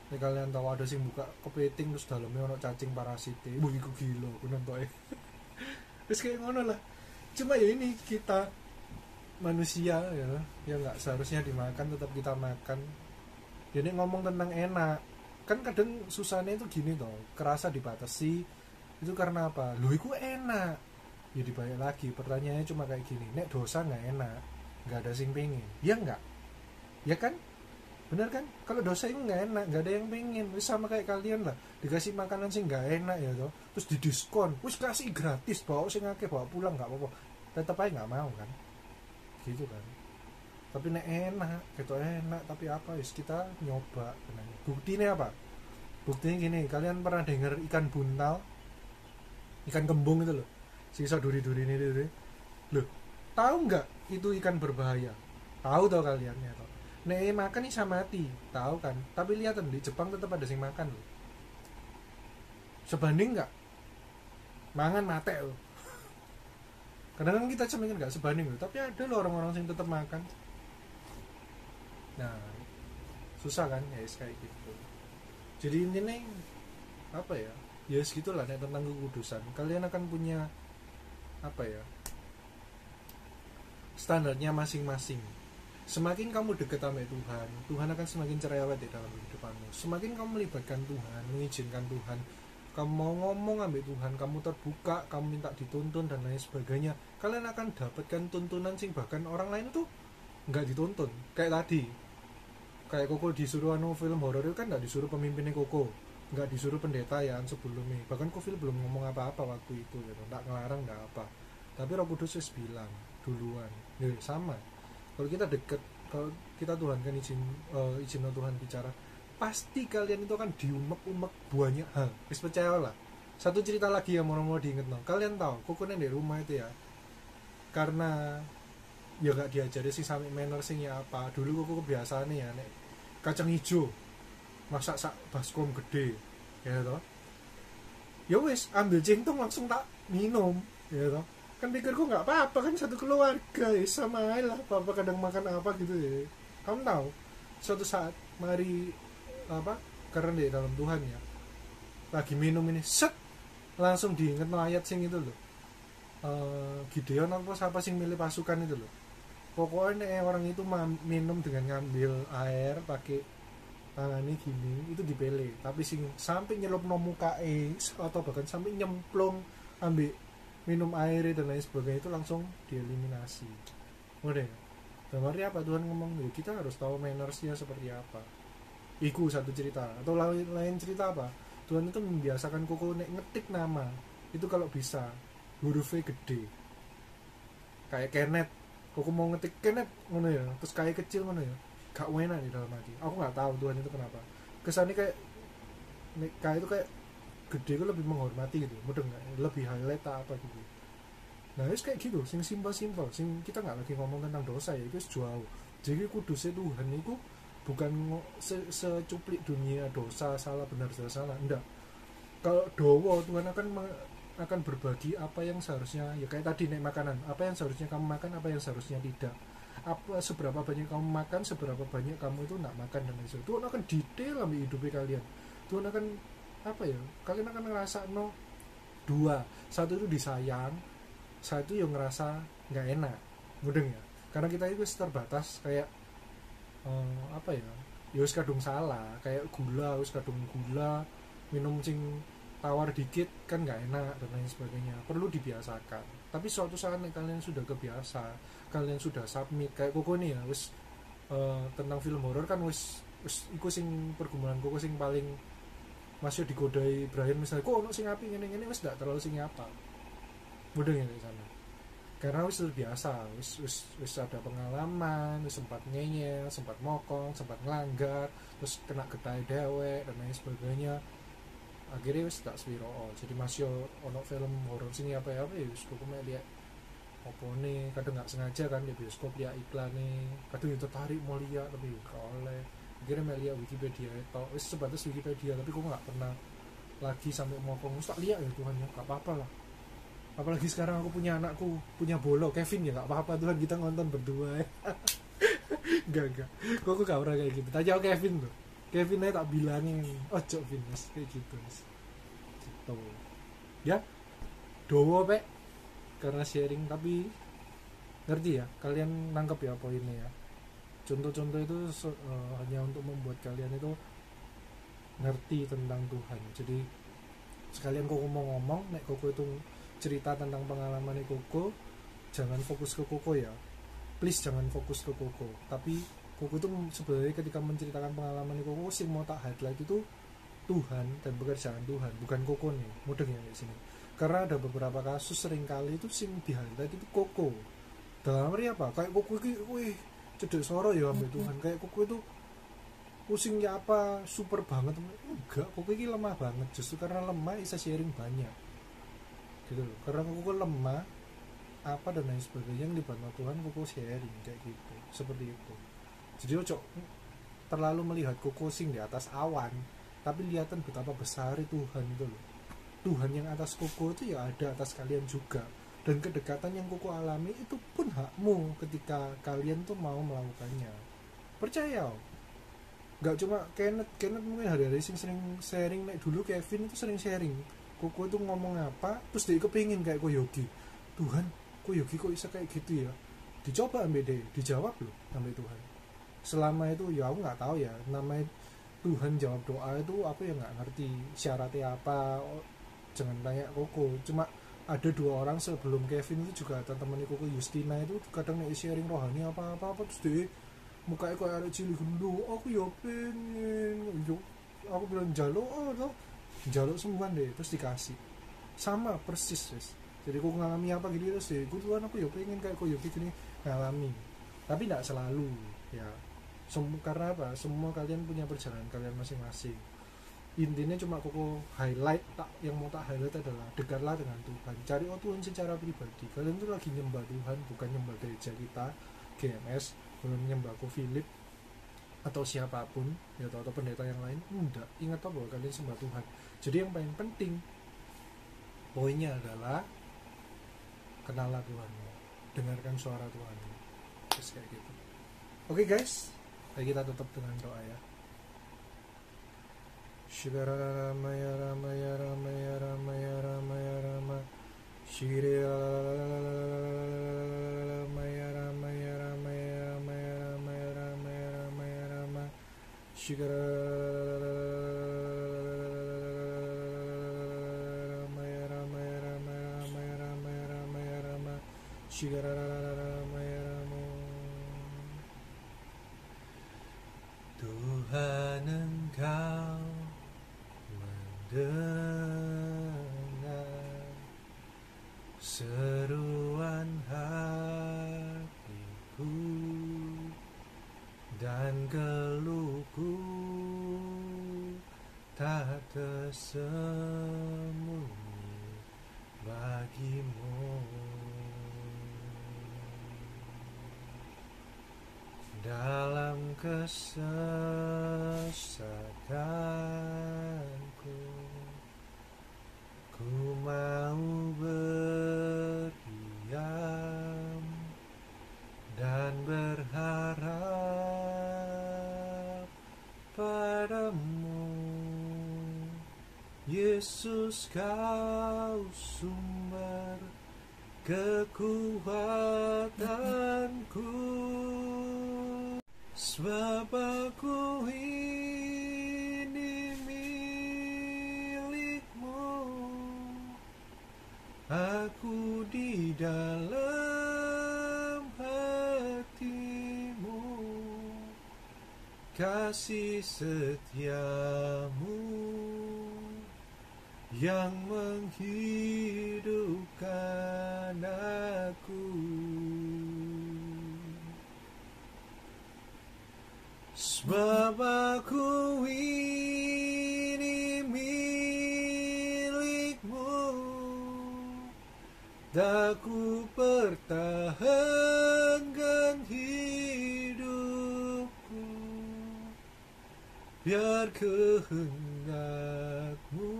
Nih kalian tahu ada sih buka kepiting terus dalamnya ono cacing parasite, iku gila aku nonton terus kayak ngono lah. Cuma ya ini kita manusia ya yang nggak seharusnya dimakan tetap kita makan. Jadi ngomong tentang enak kan kadang susahnya itu gini toh, kerasa dibatasi itu karena apa? Loh itu enak ya dibayar lagi. Pertanyaannya cuma kayak gini, nek dosa nggak enak nggak ada sing pengen ya nggak ya kan, bener kan? Kalau dosa itu nggak enak nggak ada yang pengen. Wis sama kayak kalian lah, dikasih makanan sing nggak enak ya toh, terus didiskon wis kasih gratis, bawa sing akeh bawa pulang nggak apa-apa, tetap aja nggak mau kan gitu kan. Tapi nek enak gitu enak tapi apa wis kita nyoba. Buktinya apa? Buktinya gini, kalian pernah dengar ikan buntal, ikan kembung itu loh, sisa duri-duri ini loh, tahu nggak itu ikan berbahaya? Tahu tau kalian ya toh. nek makan bisa mati, tahu kan? Tapi lihat di Jepang tetap ada yang makan loh. Sebanding nggak? Mangan mate loh. Kadang-kadang kita cemingin nggak sebanding loh, tapi ada loh orang-orang yang tetap makan. Nah, susah kan ya kayak gitu. Jadi intinya apa ya? Ya segitulah nek tentang kekudusan. Kalian akan punya apa ya? Standarnya masing-masing. Semakin kamu dekat sama Tuhan, Tuhan akan semakin cerewet di dalam kehidupanmu. Semakin kamu melibatkan Tuhan, mengizinkan Tuhan, kamu mau ngomong ambil Tuhan, kamu terbuka, kamu minta dituntun dan lain sebagainya, kalian akan dapatkan tuntunan sing bahkan orang lain tuh nggak dituntun. Kayak tadi, kayak Koko disuruh film horor itu kan nggak disuruh pemimpinnya Koko, nggak disuruh pendeta ya sebelumnya. Bahkan Kofil belum ngomong apa-apa waktu itu, gitu. Nggak ngelarang, nggak apa. Tapi Roh Kudus bilang duluan, ya sama. Kalau kita deket, kalau kita Tuhan kan izin Tuhan bicara, pasti kalian itu akan diumek-umek banyak hal. Wis percaya lah. Satu cerita lagi yang mau diinget no. Kalian tahu, Koko di rumah itu ya, karena ya gak diajari sih sampai manner sing ya apa. Dulu Koko kebiasaan ya nek kacang hijau masak sak baskom gede, ya toh. Ya wis ambil centong langsung tak minum, ya toh. Kan pikirku nggak apa-apa kan satu keluarga ya sama lah apa kadang makan apa gitu ya. Kamu tahu suatu saat mari apa karena di dalam Tuhan ya lagi minum ini set langsung diinget no ayat sing itu loh, Gideon apa siapa sing milih pasukan itu loh. Pokoknya orang itu minum dengan ngambil air pakai tangannya gini itu dipele, tapi sing sampai nyelup no muka atau bahkan sampai nyemplung ambil minum air dan lain sebagainya itu langsung dieliminasi. Udah. Dan mari apa Tuhan ngomong, ya kita harus tahu mannersnya seperti apa. Iku satu cerita. Atau lain cerita apa? Tuhan itu membiasakan Koko ngetik nama. Itu kalau bisa hurufnya gede. Kayak Kenneth. Koko mau ngetik Kenneth ngono ya. Terus kayak kecil ngono ya. Gak enak di dalam hati. Aku nggak tahu Tuhan itu kenapa. Kesannya kayak itu kayak gede itu lebih menghormati gitu, mudah nggak lebih highlight apa gitu. Nah itu kayak gitu, sing simpel sing kita nggak lagi ngomong tentang dosa ya, itu jauh. Jadi kudusnya Tuhan itu bukan secuplik dunia dosa salah benar salah, enggak. Kalau dowo Tuhan akan berbagi apa yang seharusnya ya kayak tadi nek makanan, apa yang seharusnya kamu makan, apa yang seharusnya tidak. Apa seberapa banyak kamu makan, seberapa banyak kamu itu nak makan dan lain sebagainya. Tuhan akan detail ambil hidupnya kalian. Tuhan akan apa ya, kalian akan ngerasa dua, satu itu disayang, satu yang ngerasa nggak enak, mudeng ya, karena kita itu terbatas kayak apa ya wis kadung salah, kayak gula wis kadung gula, minum cing tawar dikit kan nggak enak dan lain sebagainya, perlu dibiasakan. Tapi suatu saat kalian sudah kebiasa, kalian sudah submit kayak Koko nih ya wis tentang film horor kan wis iku sing pergumulan Koko sing paling masih digodai Brian misalnya, kok ono sing api ngene-ngene wis gak terlalu sing apa. Mudeng ya di sana. Karena wis terbiasa, wis ada pengalaman, wis sempat ngeyel, sempat mokong, sempat ngelanggar, terus kena getai dewek dan lain sebagainya. Akhirnya wis tak swiro. Jadi masih ono film horor sing apa ya wis kok lihat opone, kadang nggak sengaja kan di bioskop lihat iklan nih, kadang itu tertarik mau lihat tapi gak oleh. Akhirnya lihat Wikipedia itu wis sebatas Wikipedia, tapi kok nggak pernah lagi sampai mokong tak lihat ya Tuhan ya, nggak apa-apa lah. Apalagi sekarang aku punya anakku punya bolo Kevin ya, nggak apa-apa Tuhan kita nonton berdua ya. Gak kok aku gak pernah kayak gitu. Tanya Kevin tuh, Kevin aja tak bilangin ojo Vinus kayak gitu gitu ya. Dowo pek karena sharing, tapi ngerti ya kalian nangkep ya poinnya ya. Contoh-contoh itu hanya untuk membuat kalian itu ngerti tentang Tuhan. Jadi sekalian Koko mau ngomong, nek Koko itu cerita tentang pengalaman Koko, jangan fokus ke Koko ya. Please jangan fokus ke Koko. Tapi Koko itu sebenarnya ketika menceritakan pengalaman Koko, sing mau tak highlight itu Tuhan dan pekerjaan Tuhan, bukan Koko nih. Mudeng ya di sini. Karena ada beberapa kasus seringkali itu sing di highlight itu Koko. Dalam arti apa? Kayak Koko iki, wih, cedek soro ya ambil Tuhan. Kayak Koko itu pusingnya apa super banget, enggak, Koko ini lemah banget. Justru karena lemah bisa sharing banyak gitu loh. Karena Koko lemah apa dan lain sebagainya yang dibantu Tuhan, Koko sharing kayak gitu, seperti itu. Jadi ojo terlalu melihat koko sing di atas awan, tapi lihatan betapa besar Tuhan itu loh. Tuhan yang atas koko itu ya ada atas kalian juga, dan kedekatan yang koko alami itu pun hakmu ketika kalian tuh mau melakukannya. Percaya, nggak cuma Kenneth mungkin hari-hari sering sharing. Nek dulu Kevin itu sering sharing koko itu ngomong apa terus dia kepingin kayak Koyogi. Tuhan, Koyogi kok bisa kayak gitu ya, dicoba ambil deh, dijawab loh ambil Tuhan. Selama itu ya aku nggak tahu ya, namanya Tuhan jawab doa itu aku ya nggak ngerti syaratnya apa. Jangan tanya Koko, cuma ada 2 orang sebelum Kevin itu juga teman-teman Koko, Justina itu kadang nih sharing rohani apa terus dia mukanya kayak ada cilik gendut, aku ya pengen yo, aku bilang jaluk jaluk sembuhan deh, terus dikasih sama persis guys. Jadi aku ngalami apa gitu terus deh, Tuhan aku ya pengen kayak kok ya gini ngalami, tapi tidak selalu ya. Karena apa, semua kalian punya perjalanan kalian masing-masing. Intinya cuma koko highlight yang mau tak highlight adalah dekatlah dengan Tuhan, cari Tuhan secara pribadi. Kalian tuh lagi nyembah Tuhan, bukan nyembah gereja kita GMS, bukan nyembah Ko Philip atau siapapun ya, atau pendeta yang lain. Enggak, ingat bahwa kalian sembah Tuhan. Jadi yang paling penting poinnya adalah kenallah Tuhan, dengarkan suara Tuhan. Terus kayak gitu. Oke guys, mari kita tutup dengan doa ya. Shigara Ramaya Ramaya Ramaya Ramaya Ramaya Rama Shiri Ramaya Ramaya Ramaya Ramaya Ramaya Ramaya Ramaya Rama Shigara Ramaya Ramaya Ramaya Ramaya Ramaya Ramaya Rama Shigara Ramaya Rama. Tuhan Engkau mendengar seruan hatiku dan keluhku tak tersembunyi bagimu. Dalam kesesakanku, ku mau berdiam dan berharap padamu. Yesus, kau sumber kekuatanku, sebab aku ini milikmu. Aku di dalam hatimu, kasih setiamu yang menghidupkan aku. Sebab aku ini milikmu, tak ku pertahankan hidupku, biar kehendakmu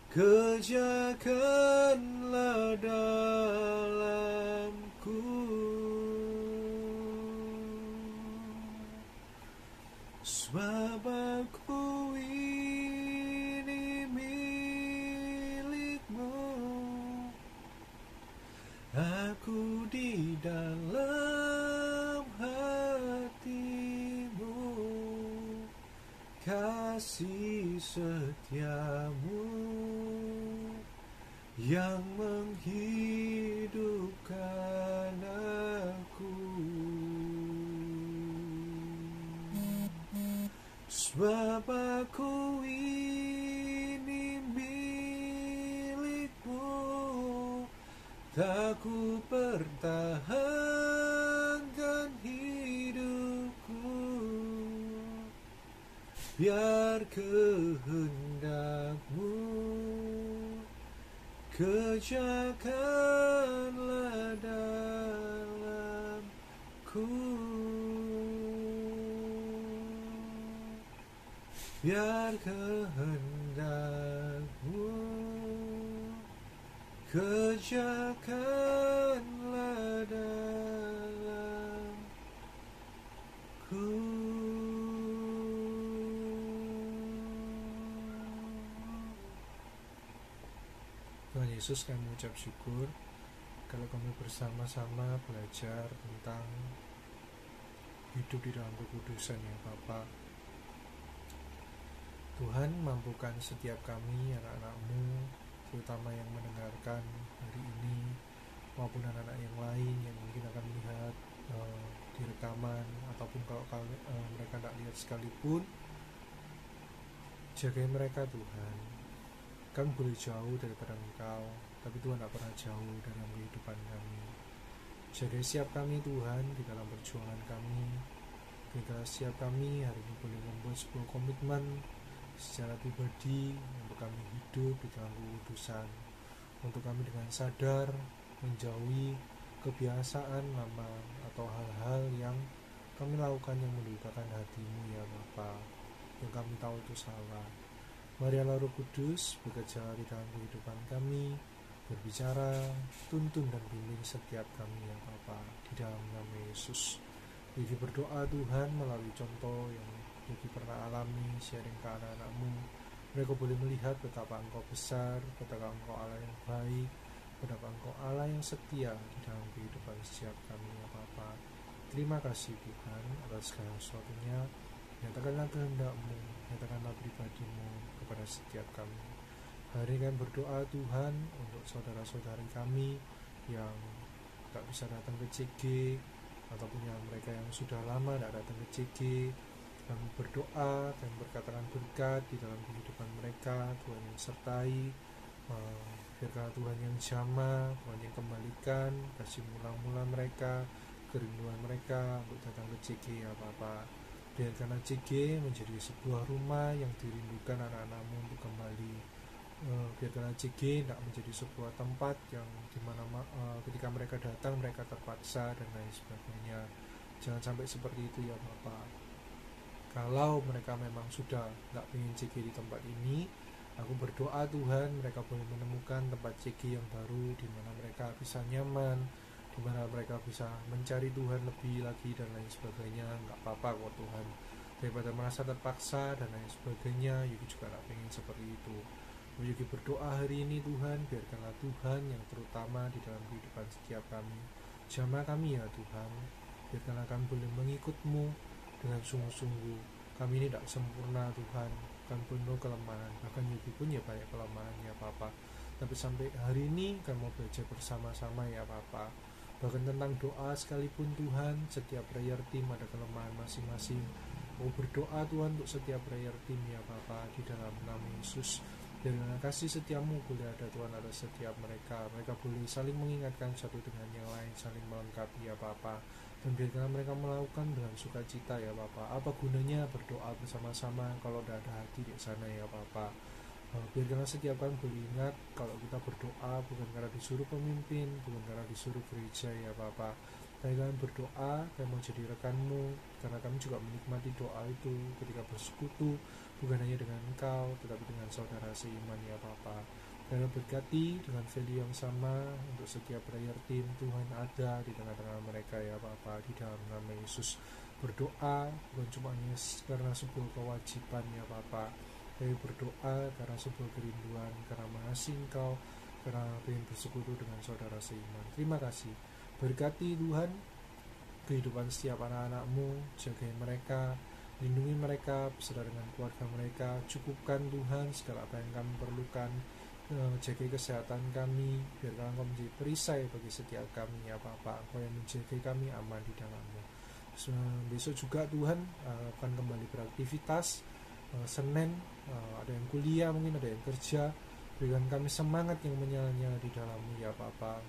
kerjakanlah dalamku. Sebab aku ini milikmu, aku di dalam hatimu, kasih setiamu yang menghidupkan aku. Sebab aku ini milikmu, tak ku pertahankan hidupku, biar kehendakmu kerjakanlah dalamku. biar kehendakmu kerjakanlah dalamku. Tuhan Yesus, kami mengucap syukur kalau kami bersama-sama belajar tentang hidup di dalam kekudusan ya Bapa. Tuhan, mampukan setiap kami, anak-anak-Mu, terutama yang mendengarkan hari ini, maupun anak-anak yang lain yang mungkin akan melihat di rekaman, ataupun kalau mereka tidak lihat sekalipun, jagai mereka Tuhan. Kami boleh jauh daripada Engkau, tapi Tuhan tidak pernah jauh dalam kehidupan kami. Jagai siap kami Tuhan di dalam perjuangan kami. Berikanlah siap kami hari ini boleh membuat sebuah komitmen secara pribadi untuk kami hidup di dalam kekudusan, untuk kami dengan sadar menjauhi kebiasaan lama atau hal-hal yang kami lakukan yang mendukakan hati-Mu ya Bapa, yang kami tahu itu salah. Mari Allah Roh Kudus bekerja di dalam kehidupan kami, berbicara, tuntun dan bimbing setiap kami ya Bapa, di dalam nama Yesus. Jadi berdoa Tuhan melalui contoh yang Yuki pernah alami, sharing ke anak-anak-Mu. Mereka boleh melihat betapa Engkau besar, betapa Engkau Allah yang baik, betapa Engkau Allah yang setia di dalam kehidupan setiap kami ya Bapa. Terima kasih Tuhan atas segala sesuatunya. Nyatakanlah kehendak-Mu, nyatakanlah pribadi-Mu kepada setiap kami. Hari ini kami berdoa Tuhan untuk saudara-saudari kami yang tak bisa datang ke CG, ataupun yang mereka yang sudah lama tidak datang ke CG. Kami berdoa dan berkatakan berkat di dalam kehidupan mereka. Tuhan yang sertai, biarkanlah Tuhan yang jamah, Tuhan yang kembalikan, kasih mula-mula mereka, kerinduan mereka untuk datang ke CG ya Bapa. Biarkanlah CG menjadi sebuah rumah yang dirindukan anak-anak-Mu untuk kembali. Biarkanlah CG tidak menjadi sebuah tempat yang dimana ketika mereka datang mereka terpaksa dan lain sebagainya. Jangan sampai seperti itu ya Bapa. Kalau mereka memang sudah tidak ingin CG di tempat ini, aku berdoa Tuhan mereka boleh menemukan tempat CG yang baru, di mana mereka bisa nyaman, di mana mereka bisa mencari Tuhan lebih lagi dan lain sebagainya. Nggak apa-apa kok Tuhan, daripada merasa terpaksa dan lain sebagainya. Yuki juga tidak ingin seperti itu. Yuki berdoa hari ini Tuhan, biarkanlah Tuhan yang terutama di dalam kehidupan setiap kami, jamah kami ya Tuhan. Biarkanlah kami boleh mengikut-Mu dengan sungguh-sungguh. Kami ini tidak sempurna Tuhan, kami penuh kelemahan, bahkan Yuki pun ya banyak kelemahan ya Papa. Tapi sampai hari ini kami mau belajar bersama-sama ya Papa. Bahkan tentang doa sekalipun Tuhan, setiap prayer team ada kelemahan masing-masing. Mau berdoa Tuhan untuk setiap prayer team ya Papa, di dalam nama Yesus. Dan kasih setiamu boleh ada Tuhan atas setiap mereka. Mereka boleh saling mengingatkan satu dengan yang lain, saling melengkapi ya Papa. Dan biarkanlah mereka melakukan dengan sukacita ya Papa. Apa gunanya berdoa bersama-sama kalau tidak ada hati di sana ya Papa. Biarkanlah setiap kali boleh ingat kalau kita berdoa bukan karena disuruh pemimpin, bukan karena disuruh gereja ya Papa. Tapi kami berdoa, kami mau jadi rekan-Mu, karena kami juga menikmati doa itu ketika bersekutu, bukan hanya dengan Engkau, tetapi dengan saudara seiman ya Papa. Dan berkati dengan value yang sama untuk setiap prayer team. Tuhan ada di tengah-tengah mereka ya Papa, di dalam nama Yesus. Berdoa bukan cuma karena sebuah kewajiban ya Papa, tapi berdoa karena sebuah kerinduan, karena mengasihi Engkau, karena ingin bersekutu dengan saudara seiman. Terima kasih. Berkati Tuhan kehidupan setiap anak-anak-Mu, jagai mereka, lindungi mereka beserta dengan keluarga mereka. Cukupkan Tuhan segala apa yang kami perlukan. Jaga kesehatan kami, biarlah Engkau menjadi perisai bagi setiap kami ya Bapa. Engkau yang menjaga kami aman di dalam-Mu. Besok juga Tuhan akan kembali beraktivitas. Senin ada yang kuliah, mungkin ada yang kerja. Berikan kami semangat yang menyala-nyala di dalam-Mu ya Bapa.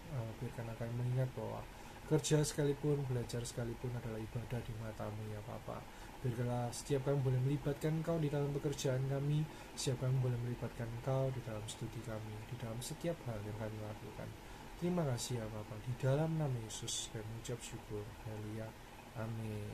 Biarkan kami mengingat bahwa kerja sekalipun, belajar sekalipun adalah ibadah di mata-Mu ya Bapa. Biarkanlah setiap kami boleh melibatkan Engkau di dalam pekerjaan kami, setiap kami boleh melibatkan Engkau di dalam studi kami, di dalam setiap hal yang kami lakukan. Terima kasih ya Bapa, di dalam nama Yesus kami mengucap syukur. Haleluya. Amin.